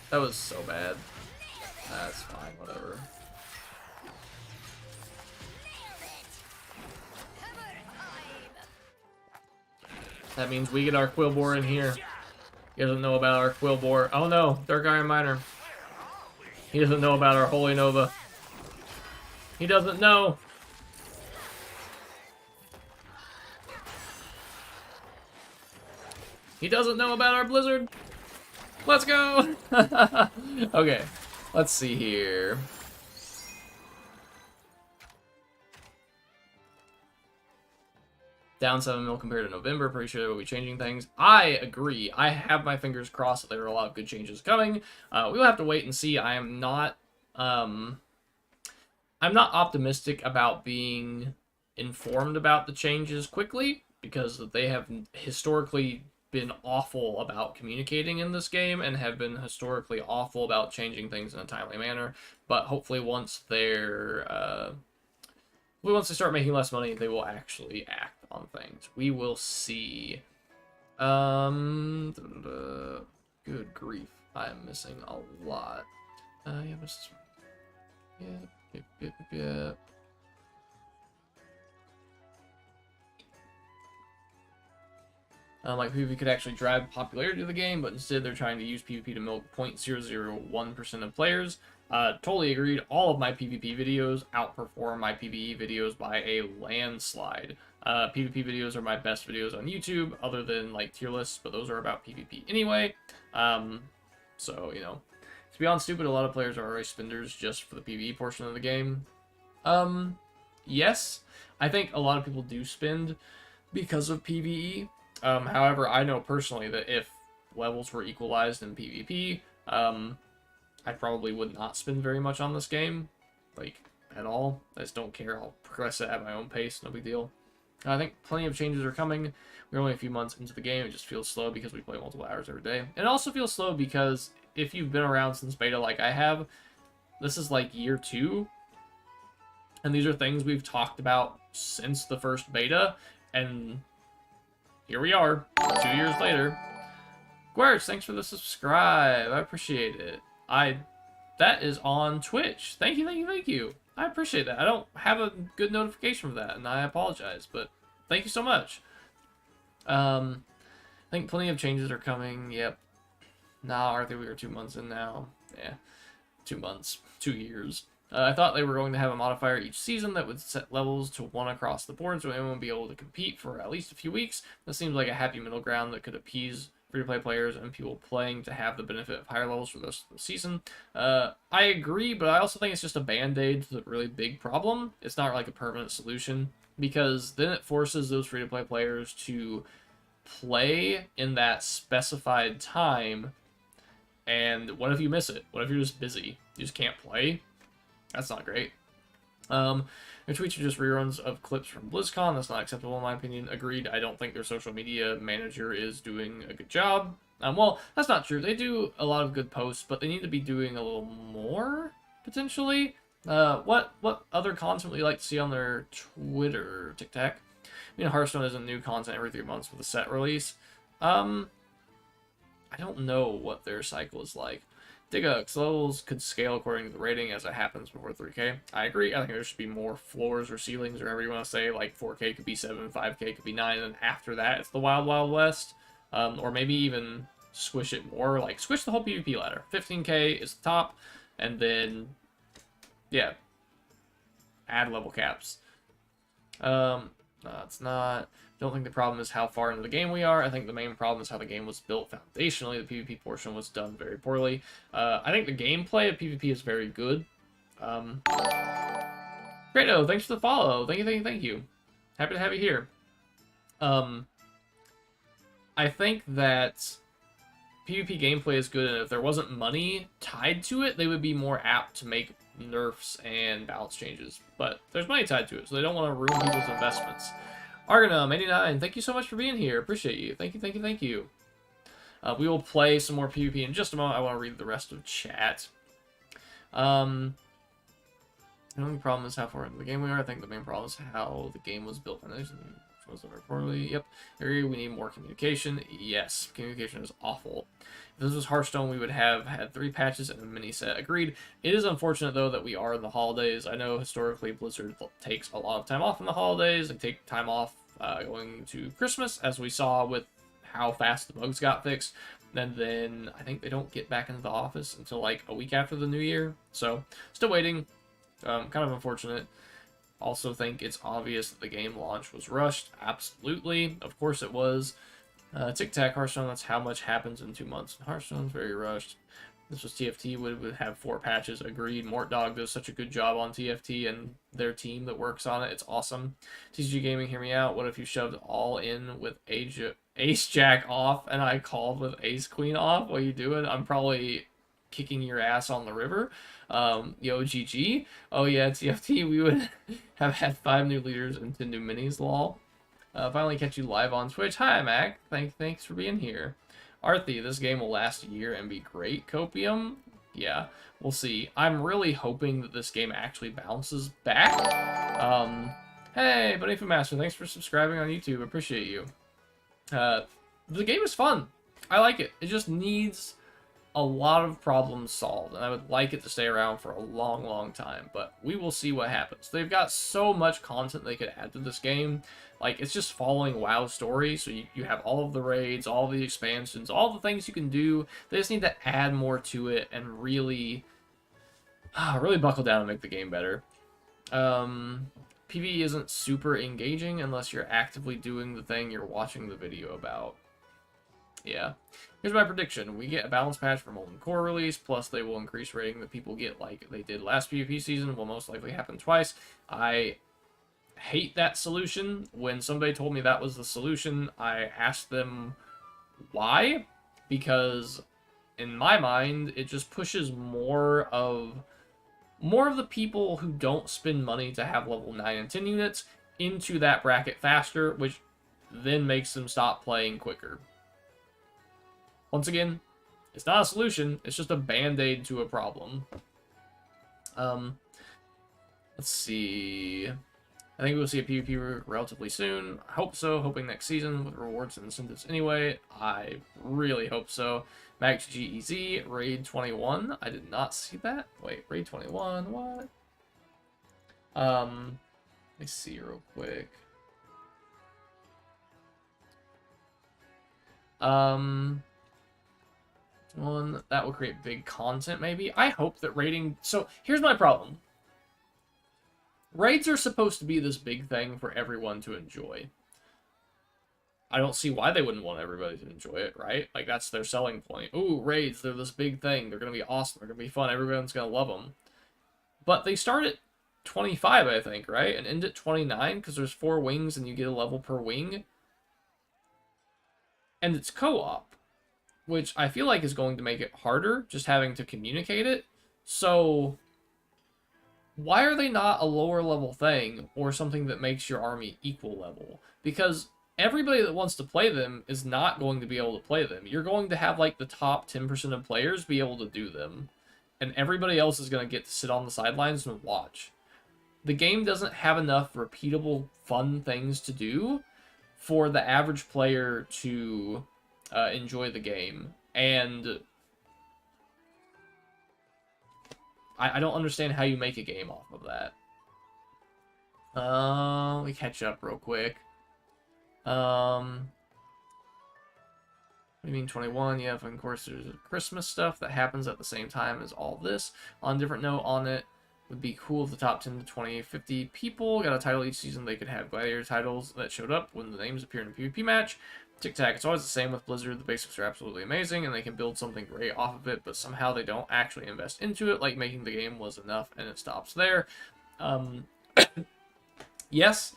That was so bad. That's fine, whatever. That means we get our Quillbore in here. He doesn't know about our Quillbore. Oh no, Dark Iron Miner. He doesn't know about our Holy Nova. He doesn't know. He doesn't know about our Blizzard. Let's go! Okay, let's see here. Down 7 mil compared to November. Pretty sure they will be changing things. I agree. I have my fingers crossed that there are a lot of good changes coming. We'll have to wait and see. I'm not optimistic about being informed about the changes quickly because they have historically been awful about communicating in this game and have been historically awful about changing things in a timely manner. But hopefully once they start making less money, they will actually act on things. We will see. Good grief. I am missing a lot. Yeah. Like PvP could actually drive popularity of the game, but instead they're trying to use PvP to milk 0.001% of players. Totally agreed. All of my PvP videos outperform my PvE videos by a landslide. PvP videos are my best videos on YouTube, other than like tier lists, but those are about PvP anyway. So, you know, to be honest, stupid, a lot of players are already spenders just for the PvE portion of the game. Yes, I think a lot of people do spend because of PvE. However, I know personally that if levels were equalized in PvP, I probably would not spend very much on this game, like, at all. I just don't care. I'll progress it at my own pace, no big deal. I think plenty of changes are coming. We're only a few months into the game. It just feels slow because we play multiple hours every day. And it also feels slow because if you've been around since beta like I have, this is like year 2. And these are things we've talked about since the first beta. And here we are, 2 years later. Guerch, thanks for the subscribe. I appreciate it. That is on Twitch. Thank you, thank you, thank you. I appreciate that. I don't have a good notification for that, and I apologize, but thank you so much. I think plenty of changes are coming. Yep. Nah, Arthur, we are 2 months in now. Yeah. 2 months. 2 years. I thought they were going to have a modifier each season that would set levels to 1 across the board so anyone would be able to compete for at least a few weeks. That seems like a happy middle ground that could appease free-to-play players and people playing to have the benefit of higher levels for the rest of the season. I agree, but I also think it's just a band-aid to the really big problem. It's not like a permanent solution, because then it forces those free-to-play players to play in that specified time, and what if you miss it? What if you're just busy? You just can't play? That's not great. Their tweets are just reruns of clips from BlizzCon. That's not acceptable in my opinion. Agreed. I don't think their social media manager is doing a good job. Well, that's not true. They do a lot of good posts, but they need to be doing a little more, potentially. What other content would you like to see on their Twitter, Tic Tac? I mean, Hearthstone isn't new content every 3 months with a set release. I don't know what their cycle is like. Digux levels could scale according to the rating as it happens before 3K. I agree. I think there should be more floors or ceilings, or whatever you want to say. Like 4K could be 7, 5K could be 9, and after that it's the Wild Wild West. Or maybe even squish it more. Like squish the whole PvP ladder. 15K is the top, and then yeah, add level caps. No, it's not. Don't think the problem is how far into the game we are. I think the main problem is how the game was built foundationally. The PvP portion was done very poorly. I think the gameplay of PvP is very good. Greato, thanks for the follow. Thank you, thank you, thank you. Happy to have you here. I think that PvP gameplay is good, and if there wasn't money tied to it, they would be more apt to make nerfs and balance changes. But there's money tied to it, so they don't want to ruin people's investments. Argonum89, thank you so much for being here. Appreciate you. Thank you, thank you, thank you. We will play some more PvP in just a moment. I want to read the rest of chat. The only problem is how far into the game we are. I think the main problem is how the game was built. Was very poorly. Yep. Agree, we need more communication. Yes, communication is awful. If this was Hearthstone, we would have had 3 patches and a mini set. Agreed. It is unfortunate, though, that we are in the holidays. I know historically Blizzard takes a lot of time off in the holidays. They take time off going to Christmas, as we saw with how fast the bugs got fixed. And then I think they don't get back into the office until like a week after the new year. So, still waiting. Kind of unfortunate. Also think it's obvious that the game launch was rushed. Absolutely. Of course it was. Tic Tac Hearthstone, that's how much happens in 2 months. Hearthstone's very rushed. This was TFT, would have 4 patches. Agreed. Mort Dog does such a good job on TFT and their team that works on it. It's awesome. TCG Gaming, hear me out. What if you shoved all in with Ace Jack off and I called with Ace Queen off? What are you doing? I'm probably kicking your ass on the river. Yo, GG. Oh yeah, TFT, we would have had 5 new leaders into new minis, lol. Finally catch you live on Twitch. Hi, Mac. Thanks for being here. Arthi, this game will last a year and be great. Copium? Yeah, we'll see. I'm really hoping that this game actually bounces back. Hey, Buddy Food Master, thanks for subscribing on YouTube. Appreciate you. The game is fun. I like it. It just needs a lot of problems solved, and I would like it to stay around for a long, long time, but we will see what happens. They've got so much content they could add to this game. Like, it's just following WoW's story, so you have all of the raids, all the expansions, all the things you can do. They just need to add more to it and really really buckle down and make the game better. PvE isn't super engaging unless you're actively doing the thing you're watching the video about. Yeah. Here's my prediction. We get a balance patch for Molten Core release, plus they will increase rating that people get like they did last PvP season, will most likely happen twice. I hate that solution. When somebody told me that was the solution, I asked them why, because in my mind, it just pushes more of the people who don't spend money to have level 9 and 10 units into that bracket faster, which then makes them stop playing quicker. Once again, it's not a solution, it's just a band-aid to a problem. Let's see. I think we'll see a PvP relatively soon. I hope so, hoping next season with rewards and incentives anyway. I really hope so. Max GEZ, Raid 21. I did not see that. Wait, Raid 21, what? Let me see real quick. One that will create big content, maybe. I hope that raiding. So here's my problem. Raids are supposed to be this big thing for everyone to enjoy. I don't see why they wouldn't want everybody to enjoy it, right? Like, that's their selling point. Ooh, raids, they're this big thing. They're going to be awesome. They're going to be fun. Everyone's going to love them. But they start at 25, I think, right? And end at 29, because there's 4 wings and you get a level per wing. And it's co-op, which I feel like is going to make it harder, just having to communicate it. So why are they not a lower level thing, or something that makes your army equal level? Because everybody that wants to play them is not going to be able to play them. You're going to have, like, the top 10% of players be able to do them. And everybody else is going to get to sit on the sidelines and watch. The game doesn't have enough repeatable, fun things to do for the average player to enjoy the game. And I don't understand how you make a game off of that. Let me catch up real quick. What do you mean 21? Yeah, of course there's Christmas stuff that happens at the same time as all this. On a different note, on it would be cool if the top 10 to 20, 50 people got a title each season. They could have gladiator titles that showed up when the names appear in a PvP match. Tic-Tac, it's always the same with Blizzard. The basics are absolutely amazing, and they can build something great off of it, but somehow they don't actually invest into it, like making the game was enough, and it stops there. Yes,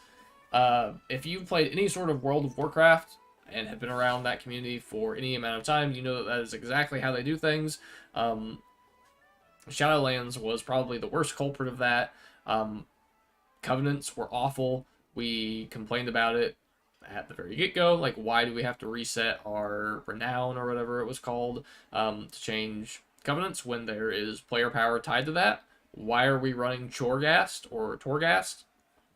if you've played any sort of World of Warcraft and have been around that community for any amount of time, you know that that is exactly how they do things. Shadowlands was probably the worst culprit of that. Covenants were awful. We complained about it at the very get-go. Like, why do we have to reset our renown or whatever it was called to change Covenants when there is player power tied to that? Why are we running Chorgast or Torghast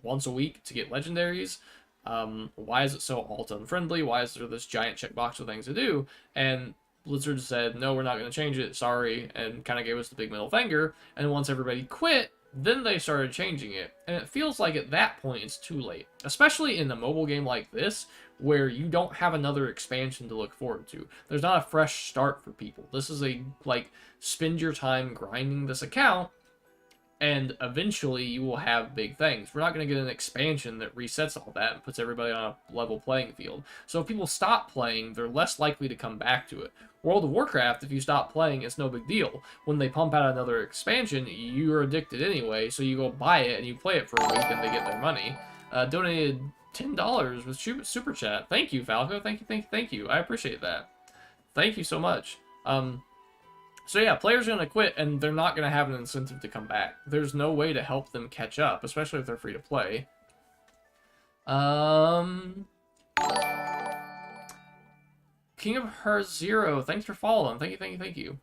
once a week to get legendaries? Why is it so alt-unfriendly? Why is there this giant checkbox of things to do? And Blizzard said, no, we're not going to change it, sorry, and kind of gave us the big middle finger. And once everybody quit, then they started changing it. And it feels like at that point it's too late. Especially in a mobile game like this, where you don't have another expansion to look forward to. There's not a fresh start for people. This is a, like, spend your time grinding this account, and eventually you will have big things. We're not going to get an expansion that resets all that and puts everybody on a level playing field. So if people stop playing, they're less likely to come back to it. World of Warcraft, if you stop playing, it's no big deal. When they pump out another expansion, you're addicted anyway, so you go buy it and you play it for a week and they get their money. Donated $10 with Super Chat. Thank you, Falco. Thank you. I appreciate that. Thank you so much. So yeah, players are going to quit, and they're not going to have an incentive to come back. There's no way to help them catch up, especially if they're free to play. King of Her Zero, thanks for following. Thank you.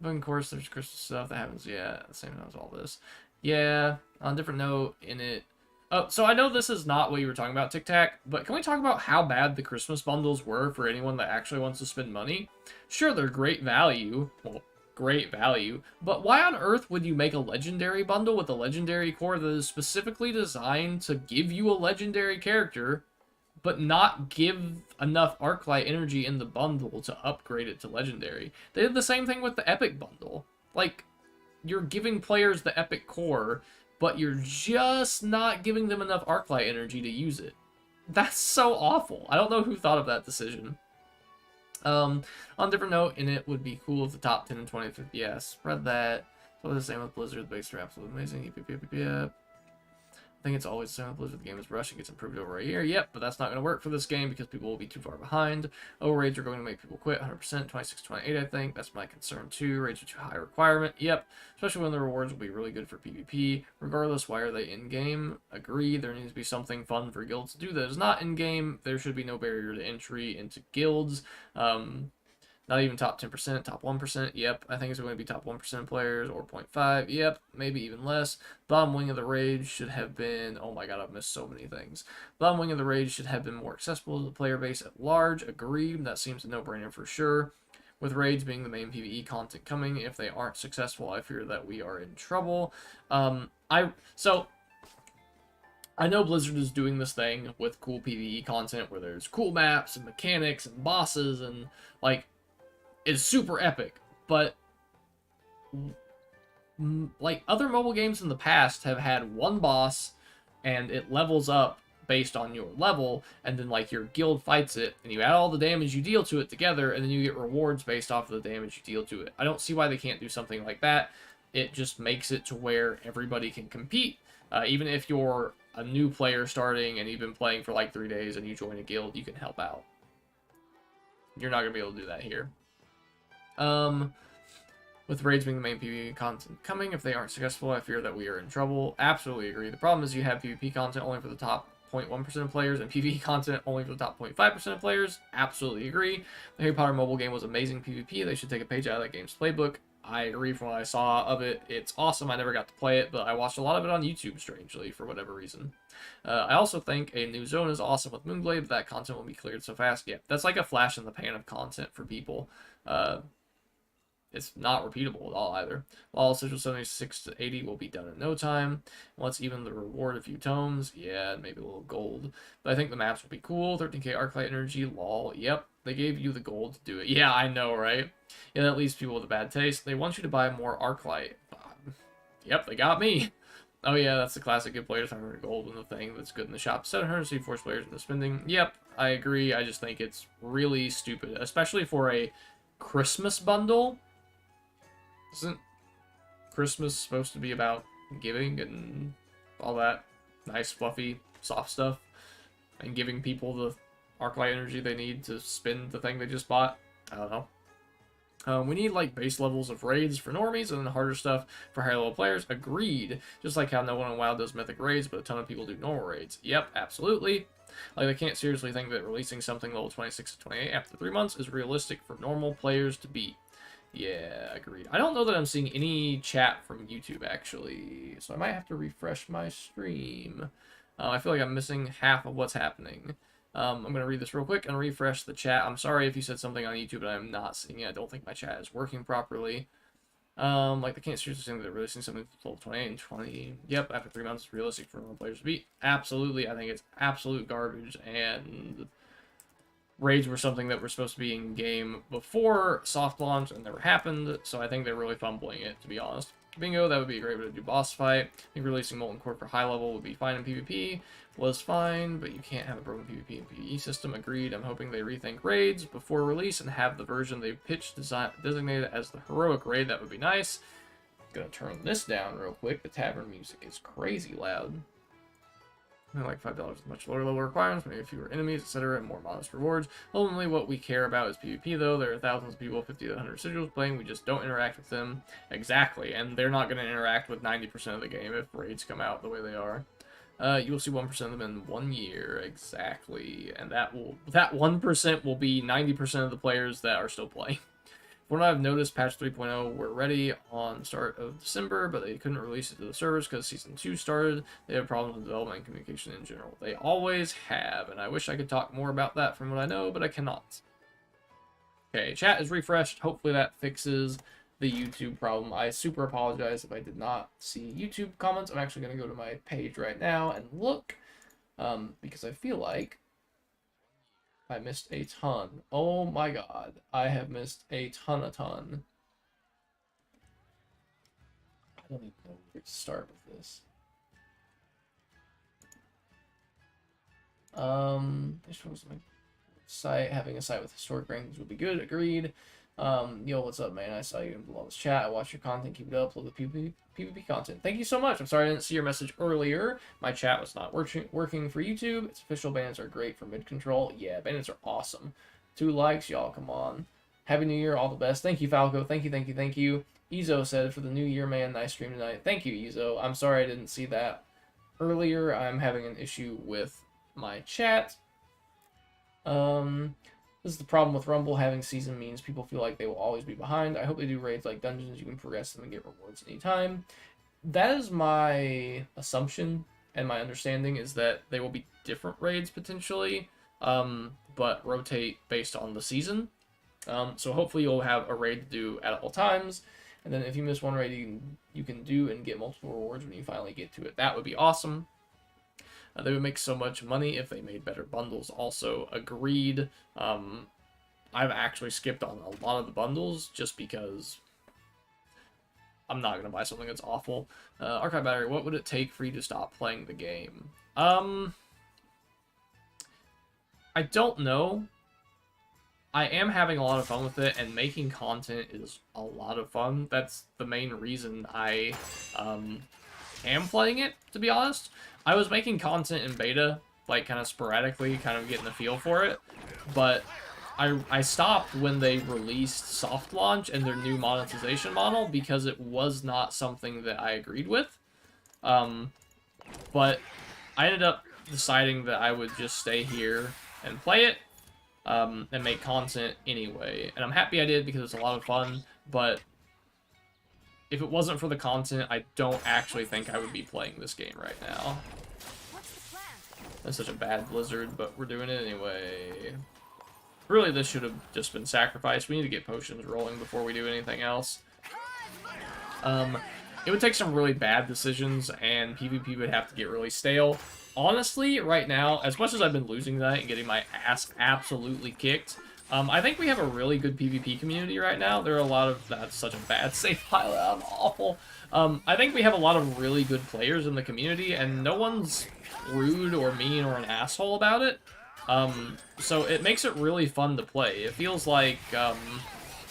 But of course, there's Christmas stuff that happens, yeah, at the same time as all this. Yeah, on a different note, in it... Oh, so I know this is not what you were talking about, Tic Tac, but can we talk about how bad the Christmas bundles were for anyone that actually wants to spend money? Sure, they're great value. Well, great value. But why on earth would you make a legendary bundle with a legendary core that is specifically designed to give you a legendary character, but not give enough Arclight energy in the bundle to upgrade it to legendary? They did the same thing with the Epic bundle. Like, you're giving players the epic core, but you're just not giving them enough Arclight energy to use it. That's so awful. I don't know who thought of that decision. On a different note, and it would be cool if the top 10 and 20 50. Yeah, spread that. So the same with Blizzard. The base are absolutely amazing. Yep, yep, yep, yep. I think it's always the same with Blizzard. The game is rushed. It gets improved over a year. Yep, but that's not going to work for this game because people will be too far behind. Raids are going to make people quit 100%. 26, 28, I think. That's my concern too. Raids are too high requirement. Yep, especially when the rewards will be really good for PvP. Regardless, why are they in-game? Agree, there needs to be something fun for guilds to do that is not in-game. There should be no barrier to entry into guilds. Not even top 10%, top 1%. Yep, I think it's going to be top 1% players or 0.5. Yep, maybe even less. Bottom Wing of the Rage should have been... Oh my god, I've missed so many things. Bottom Wing of the Rage should have been more accessible to the player base at large. Agreed, that seems a no-brainer for sure. With raids being the main PvE content coming, if they aren't successful, I fear that we are in trouble. I know Blizzard is doing this thing with cool PvE content where there's cool maps and mechanics and bosses and, like... is super epic, but like other mobile games in the past have had one boss and it levels up based on your level, and then like your guild fights it and you add all the damage you deal to it together, and then you get rewards based off of the damage you deal to it. I don't see why they can't do something like that. It just makes it to where everybody can compete. Even if you're a new player starting and you've been playing for like 3 days and you join a guild, you can help out. You're not going to be able to do that here. With raids being the main PvP content coming, if they aren't successful, I fear that we are in trouble. Absolutely agree. The problem is you have PvP content only for the top 0.1% of players and PvE content only for the top 0.5% of players. Absolutely agree. The Harry Potter mobile game was amazing PvP. They should take a page out of that game's playbook. I agree from what I saw of it. It's awesome. I never got to play it, but I watched a lot of it on YouTube, strangely, for whatever reason. I also think a new zone is awesome with Moonglade, but that content will be cleared so fast. Yeah, that's like a flash in the pan of content for people. It's not repeatable at all either. All Sigil 76 to 80 will be done in no time. Once even the reward a few tomes, yeah, maybe a little gold. But I think the maps will be cool. 13k Arclight energy, lol. Yep, they gave you the gold to do it. Yeah, I know, right? Yeah, that leaves people with a bad taste. They want you to buy more Arclight. Yep, they got me. Oh yeah, that's the classic good players 500 gold and the thing that's good in the shop. 700 so you force players into spending. Yep, I agree. I just think it's really stupid, especially for a Christmas bundle. Isn't Christmas supposed to be about giving and all that nice, fluffy, soft stuff? And giving people the Arclight energy they need to spend the thing they just bought? I don't know. We need, like, base levels of raids for normies and then harder stuff for higher level players. Agreed. Just like how no one in WoW does mythic raids, but a ton of people do normal raids. Yep, absolutely. Like, they can't seriously think that releasing something level 26 to 28 after 3 months is realistic for normal players to beat. Yeah, agreed. I don't know that I'm seeing any chat from YouTube, actually, so I might have to refresh my stream. I feel like I'm missing half of what's happening. I'm going to read this real quick and refresh the chat. I'm sorry if you said something on YouTube and I'm not seeing it. I don't think my chat is working properly. Like, they can't seriously think that they're releasing something level 28 and 20. Yep, after 3 months, it's realistic for normal players to beat. Absolutely, I think it's absolute garbage, and... raids were something that were supposed to be in game before soft launch and never happened, so I think they're really fumbling it, to be honest. Bingo, that would be a great way to do boss fight. I think releasing Molten Core for high level would be fine in PvP. Was fine, but you can't have a broken PvP and PvE system. Agreed. I'm hoping they rethink raids before release and have the version they pitched designated as the heroic raid. That would be nice. Gonna turn this down real quick. The tavern music is crazy loud. Like $5 much lower level requirements, maybe fewer enemies, etc., and more modest rewards. Ultimately, what we care about is PvP, though. There are thousands of people, 50 to 100 residuals playing. We just don't interact with them. Exactly, and they're not going to interact with 90% of the game if raids come out the way they are. You will see 1% of them in 1 year, exactly, and that 1% will be 90% of the players that are still playing. From what I've noticed, patch 3.0 were ready on the start of December, but they couldn't release it to the servers because Season 2 started. They have problems with development and communication in general. They always have, and I wish I could talk more about that from what I know, but I cannot. Okay, chat is refreshed. Hopefully that fixes the YouTube problem. I super apologize if I did not see YouTube comments. I'm actually going to go to my page right now and look, because I feel like I missed a ton. Oh my god. I have missed a ton. I don't even know where to start with this. Site, having a site with historic rankings would be good. Agreed. Yo, what's up, man? I saw you in Belove's chat. I watched your content. Keep it up. Love the PvP content. Thank you so much. I'm sorry I didn't see your message earlier. My chat was not working for YouTube. Its official bans are great for mid control. Yeah, bans are awesome. 2 likes, y'all. Come on. Happy New Year. All the best. Thank you, Falco. Thank you, thank you, thank you. Ezo said, for the new year, man, nice stream tonight. Thank you, Ezo. I'm sorry I didn't see that earlier. I'm having an issue with my chat. This is the problem with Rumble. Having season means people feel like they will always be behind. I hope they do raids like dungeons. You can progress them and get rewards anytime. That is my assumption, and my understanding is that they will be different raids potentially, but rotate based on the season. So hopefully you'll have a raid to do at all times, and then if you miss one raid, you can do and get multiple rewards when you finally get to it. That would be awesome. They would make so much money if they made better bundles. Also, agreed. I've actually skipped on a lot of the bundles just because I'm not going to buy something that's awful. Archive battery, what would it take for you to stop playing the game? I don't know. I am having a lot of fun with it, and making content is a lot of fun. That's the main reason I am playing it, to be honest. I was making content in beta, like, kind of sporadically, kind of getting the feel for it, but I stopped when they released soft launch and their new monetization model because it was not something that I agreed with. But I ended up deciding that I would just stay here and play it, and make content anyway. And I'm happy I did because it's a lot of fun, but if it wasn't for the content, I don't actually think I would be playing this game right now. That's such a bad blizzard, but we're doing it anyway. Really, this should have just been sacrificed. We need to get potions rolling before we do anything else. It would take some really bad decisions, and PvP would have to get really stale. Honestly, right now, as much as I've been losing tonight and getting my ass absolutely kicked, I think we have a really good PvP community right now. There are a lot of... That's such a bad save pilot. I'm awful. I think we have a lot of really good players in the community, and no one's rude or mean or an asshole about it. So it makes it really fun to play. It feels like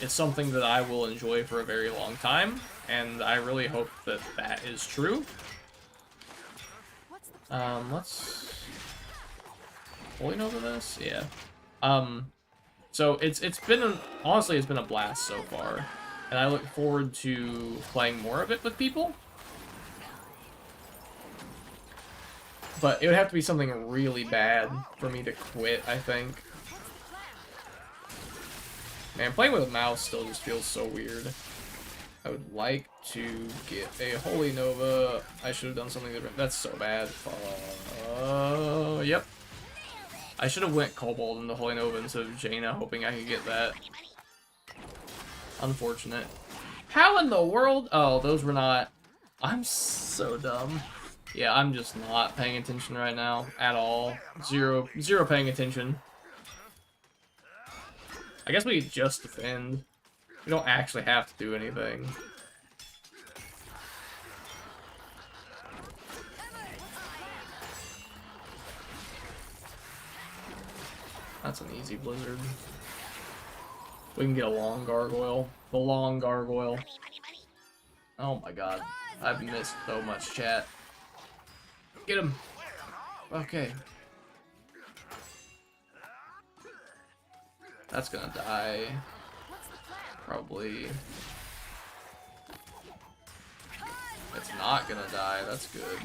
it's something that I will enjoy for a very long time, and I really hope that that is true. Let's... Pulling over this? Yeah. So it's been honestly, it's been a blast so far, and I look forward to playing more of it with people. But it would have to be something really bad for me to quit, I think. Man, playing with a mouse still just feels so weird. I would like to get a Holy Nova. I should have done something different. That's so bad. Yep. I should have went Kobold into Holy Nova instead of Jaina, hoping I could get that. Unfortunate. How in the world? Oh, those were not... I'm so dumb. Yeah, I'm just not paying attention right now at all. Zero paying attention. I guess we could just defend. We don't actually have to do anything. That's an easy blizzard. We can get a long gargoyle. The long gargoyle. Oh my god. I've missed so much chat. Get him. Okay. That's gonna die. Probably. It's not gonna die. That's good.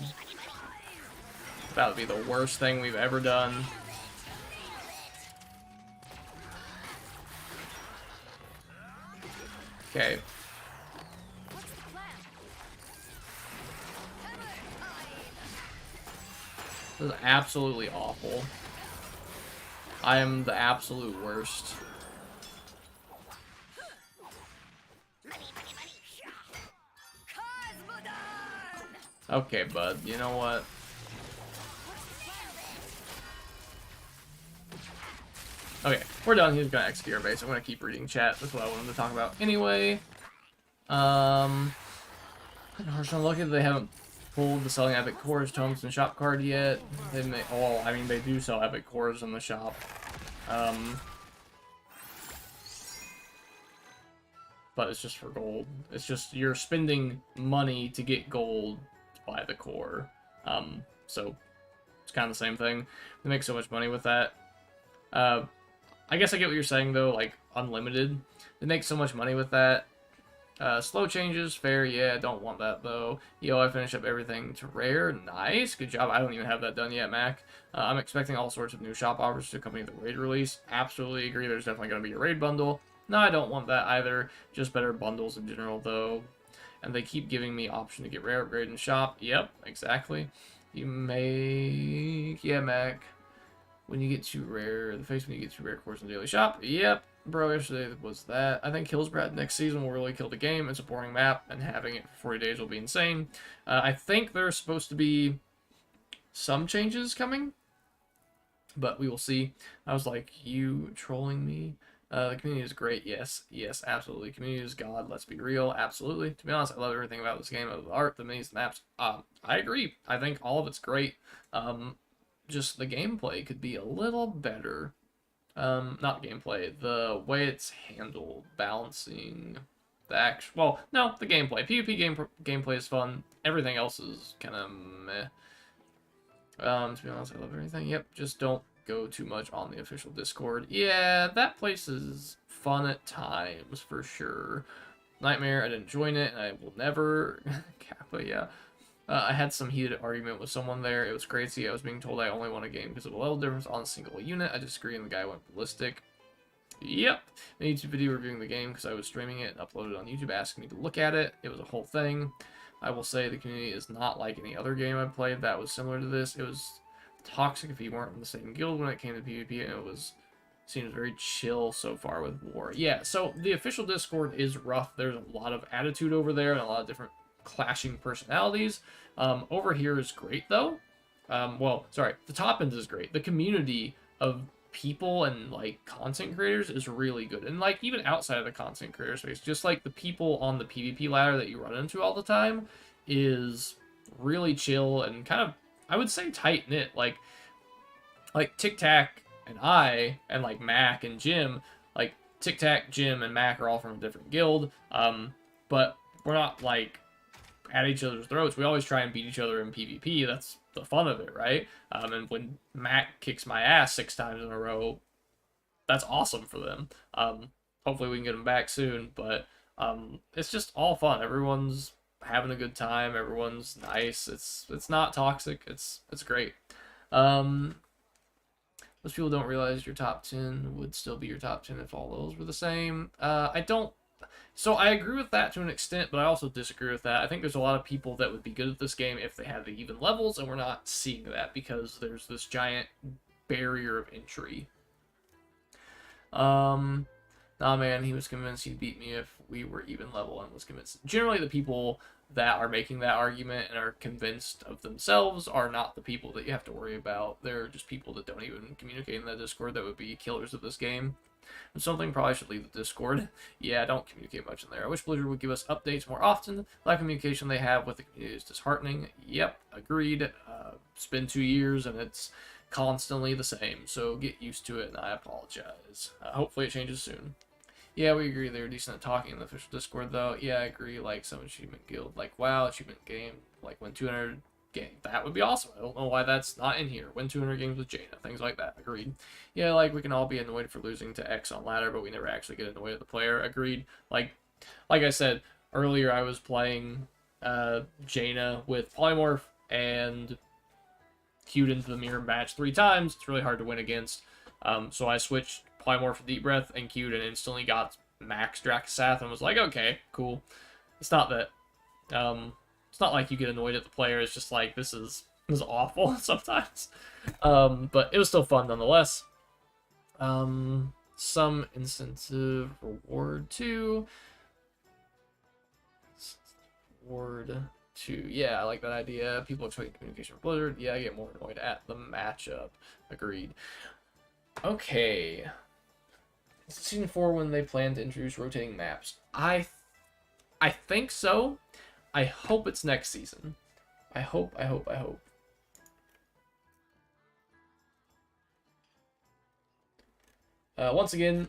That would be the worst thing we've ever done. Okay. This is absolutely awful. I am the absolute worst. Okay, bud, you know what? Okay, we're done. He's gonna execute our base. I'm gonna keep reading chat. That's what I wanted to talk about anyway. Unfortunately, lucky that they haven't pulled the selling epic cores, tomes, and shop card yet. They may, well, I mean, they do sell epic cores in the shop. But it's just for gold. It's just you're spending money to get gold to buy the core. So it's kind of the same thing. They make so much money with that. I guess I get what you're saying though, like unlimited. They make so much money with that. Slow changes, fair, yeah, don't want that though. Yo, I finish up everything to rare, nice, good job. I don't even have that done yet, Mac. I'm expecting all sorts of new shop offers to accompany the raid release. Absolutely agree, there's definitely going to be a raid bundle. No, I don't want that either, just better bundles in general though. And they keep giving me option to get rare, upgrade, and shop. Yep, exactly. You make, yeah, Mac. When you get too rare, the face when you get too rare cores in daily shop. Yep. Bro, yesterday was that. I think Hillsbrad next season will really kill the game. It's a boring map, and having it for 40 days will be insane. I think there's supposed to be some changes coming, but we will see. I was like, you trolling me? The community is great. Yes, yes, absolutely. Community is God. Let's be real. Absolutely. To be honest, I love everything about this game. The art, the minis, the maps. I agree. I think all of it's great. Just the gameplay could be a little better. Not gameplay, the way it's handled, balancing the action. Well, no, the gameplay. PvP gameplay is fun. Everything else is kind of meh. To be honest, I love everything. Yep, just don't go too much on the official Discord. Yeah, that place is fun at times, for sure. Nightmare, I didn't join it, and I will never. Kappa, yeah. I had some heated argument with someone there. It was crazy. I was being told I only won a game because of a level difference on a single unit. I disagree, and the guy went ballistic. Yep. A YouTube video reviewing the game because I was streaming it and uploaded on YouTube asking me to look at it. It was a whole thing. I will say the community is not like any other game I played that was similar to this. It was toxic if you weren't in the same guild when it came to PvP, and it seems very chill so far with war. Yeah, so the official Discord is rough. There's a lot of attitude over there and a lot of different clashing personalities. Over here is great though. Well, sorry, the top end is great. The community of people and like content creators is really good, and like even outside of the content creator space, just like the people on the PvP ladder that you run into all the time is really chill and kind of, I would say, tight knit. Like Tic Tac and I and like Mac and Jim, like Tic Tac, Jim, and Mac are all from a different guild, but we're not like at each other's throats. We always try and beat each other in PvP. That's the fun of it, right? And when Mac kicks my ass 6 times in a row, that's awesome for them. Hopefully we can get them back soon, but it's just all fun. Everyone's having a good time. Everyone's nice. It's not toxic. It's great. Most people don't realize your top 10 would still be your top 10 if all those were the same. So I agree with that to an extent, but I also disagree with that. I think there's a lot of people that would be good at this game if they had the even levels, and we're not seeing that because there's this giant barrier of entry. Nah, man, he was convinced he'd beat me if we were even level, and was convinced. Generally, the people that are making that argument and are convinced of themselves are not the people that you have to worry about. They're just people that don't even communicate in that Discord that would be killers of this game. Something probably should leave the Discord. Yeah, I don't communicate much in there. I wish Blizzard would give us updates more often. The lack of communication they have with the community is disheartening. Yep, agreed. It's been 2 years and it's constantly the same, so get used to it, and I apologize. Hopefully it changes soon. Yeah, we agree they're decent at talking in the official Discord, though. Yeah, I agree, like some achievement guild, like WoW, achievement game, like win 200 game. That would be awesome. I don't know why that's not in here. Win 200 games with Jaina, things like that. Agreed. Yeah, like we can all be annoyed for losing to X on ladder, but we never actually get annoyed at the player. Agreed. Like I said earlier, I was playing Jaina with Polymorph and queued into the mirror match 3 times. It's really hard to win against. So I switched Polymorph to Deep Breath and queued and instantly got max Dracasath and was like, okay, cool. It's not that. It's not like you get annoyed at the player. It's just like, this is awful sometimes. But it was still fun nonetheless. Some incentive reward too. Reward 2. Yeah, I like that idea. People expect communication from Blizzard. Yeah, I get more annoyed at the matchup. Agreed. Okay. Season 4 when they plan to introduce rotating maps. I think so. I hope it's next season. I hope. Once again,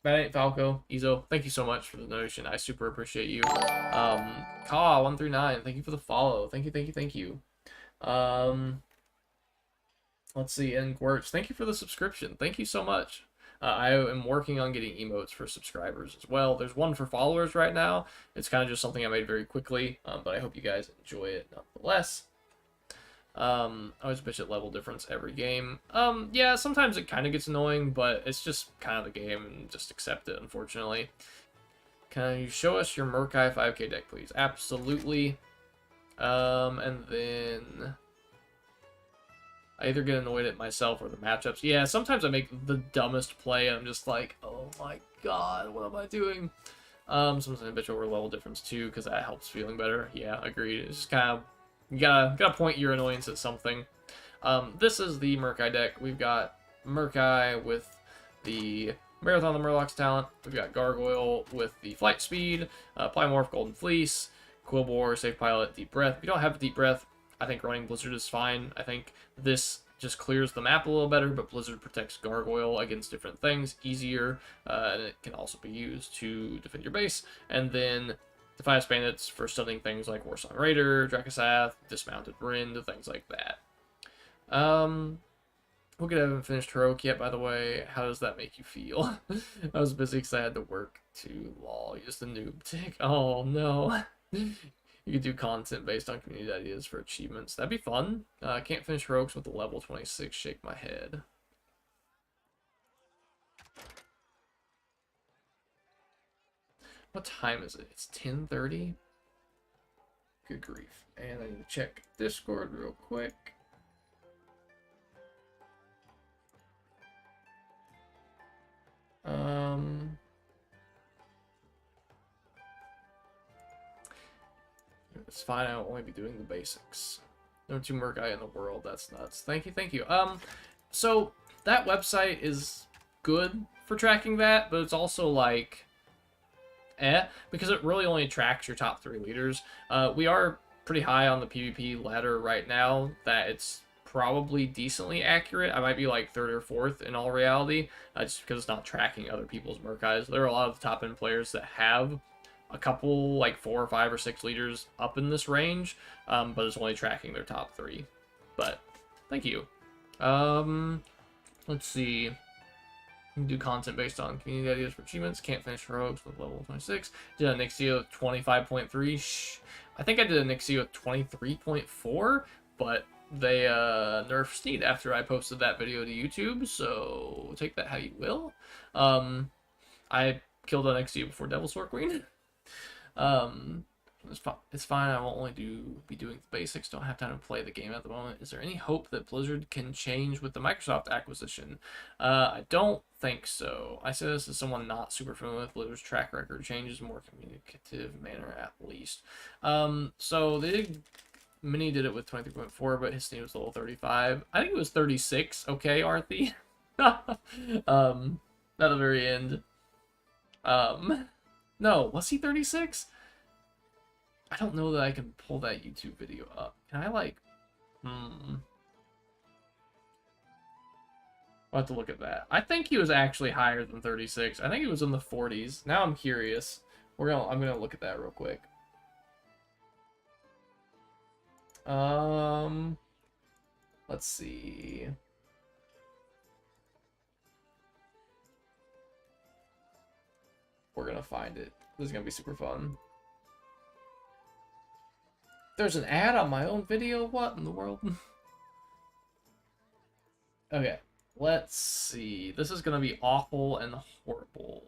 Bad Ain't Falco, Ezo, thank you so much for the donation. I super appreciate you. Ka139, thank you for the follow. Thank you. Let's see, and Gwerch, thank you for the subscription. Thank you so much. I am working on getting emotes for subscribers as well. There's one for followers right now. It's kind of just something I made very quickly, but I hope you guys enjoy it nonetheless. I always bitch at level difference every game. Yeah, sometimes it kind of gets annoying, but it's just kind of the game, and just accept it, unfortunately. Can you show us your Murkai 5k deck, please? Absolutely. And then I either get annoyed at myself or the matchups. Yeah, sometimes I make the dumbest play, and I'm just like, oh my god, what am I doing? Sometimes I bitch over level difference too, because that helps feeling better. Yeah, agreed. It's just kind of, you gotta point your annoyance at something. This is the Murkai deck. We've got Murkai with the Marathon the Murloc's talent. We've got Gargoyle with the flight speed, Plymorph, Golden Fleece, Quillbore, Safe Pilot, Deep Breath. If you don't have Deep Breath, I think running Blizzard is fine. I think this just clears the map a little better, but Blizzard protects Gargoyle against different things easier, and it can also be used to defend your base. And then Defias Bandits for stunning things like Warsong Raider, Dracosath, Dismounted Rind, things like that. We'll get haven't finished Heroic yet, by the way. How does that make you feel? I was busy because I had to work too. Lol, just a noob tick. Oh no. You could do content based on community ideas for achievements. That'd be fun. Can't finish Heroics with a level 26. Shake my head. What time is it? It's 10:30? Good grief. And I need to check Discord real quick. It's fine, I'll only be doing the basics. No two Murkai in the world, that's nuts. Thank you. So that website is good for tracking that, but it's also like, because it really only tracks your top 3 leaders. We are pretty high on the PvP ladder right now, that it's probably decently accurate. I might be like 3rd or 4th in all reality, just because it's not tracking other people's Murkais. There are a lot of the top end players that have a couple, like 4 or 5 or 6 leaders up in this range, but it's only tracking their top 3. But thank you. Let's see. You can do content based on community ideas for achievements. Can't finish Heroics with level 26. Did a Nixie with 25.3. Shh. I think I did a Nixie with 23.4, but they nerfed Sneed after I posted that video to YouTube, so take that how you will. I killed an Nixie before Devilsaur Queen. It's fine. I will only be doing the basics. Don't have time to play the game at the moment. Is there any hope that Blizzard can change with the Microsoft acquisition? I don't think so. I say this as someone not super familiar with Blizzard's track record. Changes more communicative manner at least. So they did. Mini did it with 23.4, but his name was level 35. I think it was 36. Okay, Arthi. At the very end. No, was he 36? I don't know that I can pull that YouTube video up. Can I, like... I'll have to look at that. I think he was actually higher than 36. I think he was in the 40s. Now I'm curious. I'm gonna look at that real quick. Let's see. We're gonna find it. This is gonna be super fun. There's an ad on my own video? What in the world? Okay, let's see. This is gonna be awful and horrible.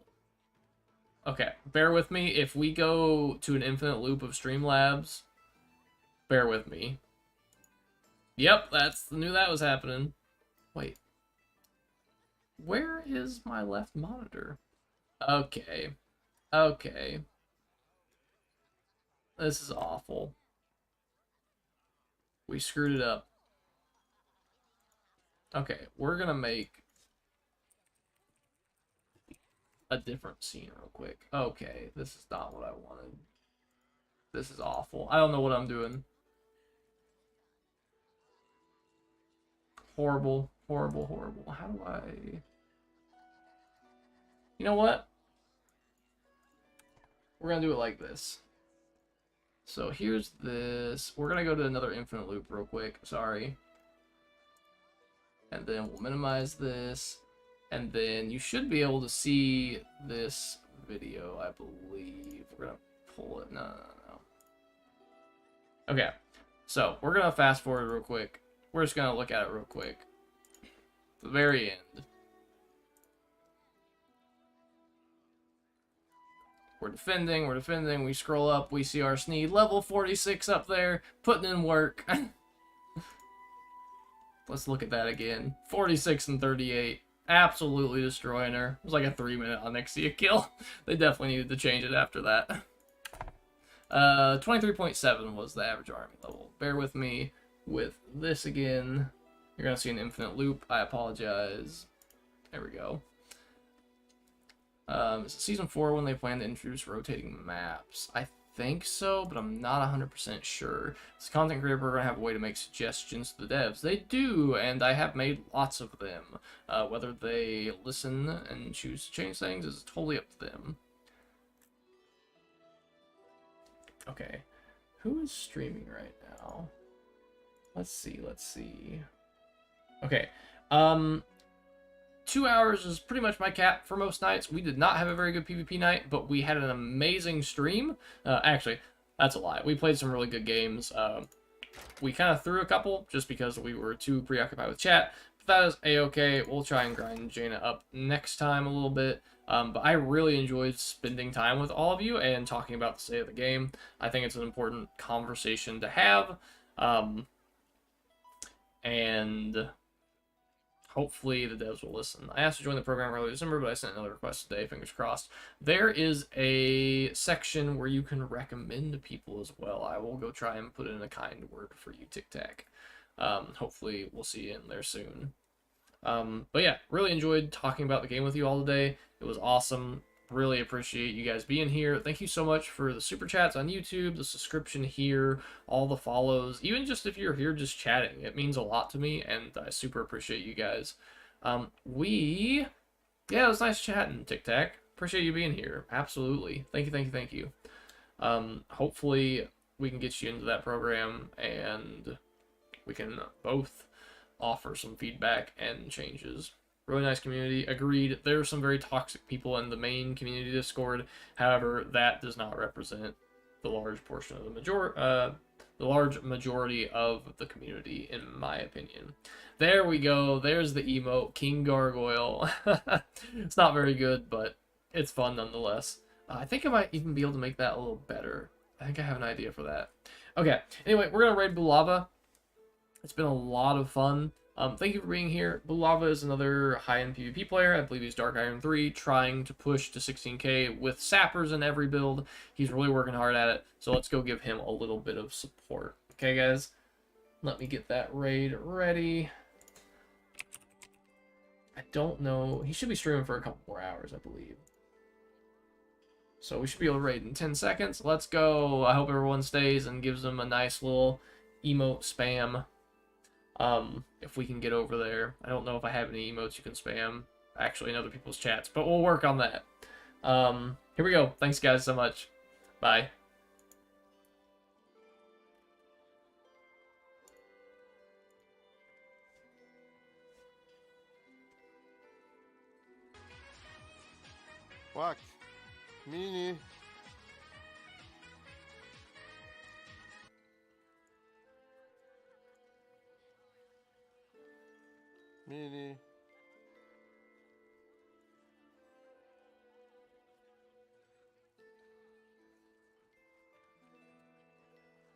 Okay, bear with me. If we go to an infinite loop of Streamlabs, bear with me. Yep, knew that was happening. Wait. Where is my left monitor? Okay. Okay. This is awful. We screwed it up. Okay, we're gonna make a different scene real quick. Okay, this is not what I wanted. This is awful. I don't know what I'm doing. Horrible, horrible, horrible. How do I... You know what? We're gonna do it like this. So here's this. We're gonna go to another infinite loop real quick. Sorry. And then we'll minimize this. And then you should be able to see this video, I believe. We're gonna pull it. No. Okay. So we're gonna fast forward real quick. We're just gonna look at it real quick. The very end. We're defending, we scroll up, we see our Sneed, level 46 up there, putting in work. Let's look at that again. 46 and 38. Absolutely destroying her. It was like a 3-minute Onyxia kill. They definitely needed to change it after that. 23.7 was the average army level. Bear with me with this again. You're gonna see an infinite loop. I apologize. There we go. Is it season 4 when they plan to introduce rotating maps? I think so, but I'm not 100% sure. As a content creator, we're going to have a way to make suggestions to the devs. They do, and I have made lots of them. Whether they listen and choose to change things is totally up to them. Okay, who is streaming right now? Let's see. Okay, 2 hours is pretty much my cap for most nights. We did not have a very good PvP night, but we had an amazing stream. Actually, that's a lie. We played some really good games. We kind of threw a couple just because we were too preoccupied with chat. But that is a-okay. We'll try and grind Jaina up next time a little bit. But I really enjoyed spending time with all of you and talking about the state of the game. I think it's an important conversation to have. And hopefully the devs will listen. I asked to join the program early December, but I sent another request today, fingers crossed. There is a section where you can recommend people as well. I will go try and put in a kind word for you, Tic Tac. Hopefully we'll see you in there soon. But yeah, really enjoyed talking about the game with you all today. It was awesome. Really appreciate you guys being here. Thank you so much for the super chats on YouTube, the subscription here, all the follows, even just if you're here just chatting. It means a lot to me, and I super appreciate you guys. Yeah, it was nice chatting, Tic Tac. Appreciate you being here. Absolutely. Thank you. Hopefully we can get you into that program, and we can both offer some feedback and changes. Really nice community. Agreed. There are some very toxic people in the main community Discord. However, that does not represent the large portion of the large majority of the community, in my opinion. There we go. There's the emote, King Gargoyle. It's not very good, but it's fun nonetheless. I think I might even be able to make that a little better. I think I have an idea for that. Okay. Anyway, we're gonna raid Blue Lava. It's been a lot of fun. Thank you for being here. Blue Lava is another high-end PvP player. I believe he's Dark Iron 3, trying to push to 16k with sappers in every build. He's really working hard at it, so let's go give him a little bit of support. Okay, guys? Let me get that raid ready. I don't know. He should be streaming for a couple more hours, I believe. So we should be able to raid in 10 seconds. Let's go. I hope everyone stays and gives them a nice little emote spam. If we can get over there. I don't know if I have any emotes you can spam, actually, in other people's chats, but we'll work on that. Here we go. Thanks, guys, so much. Bye. Fuck. Mini. Mini.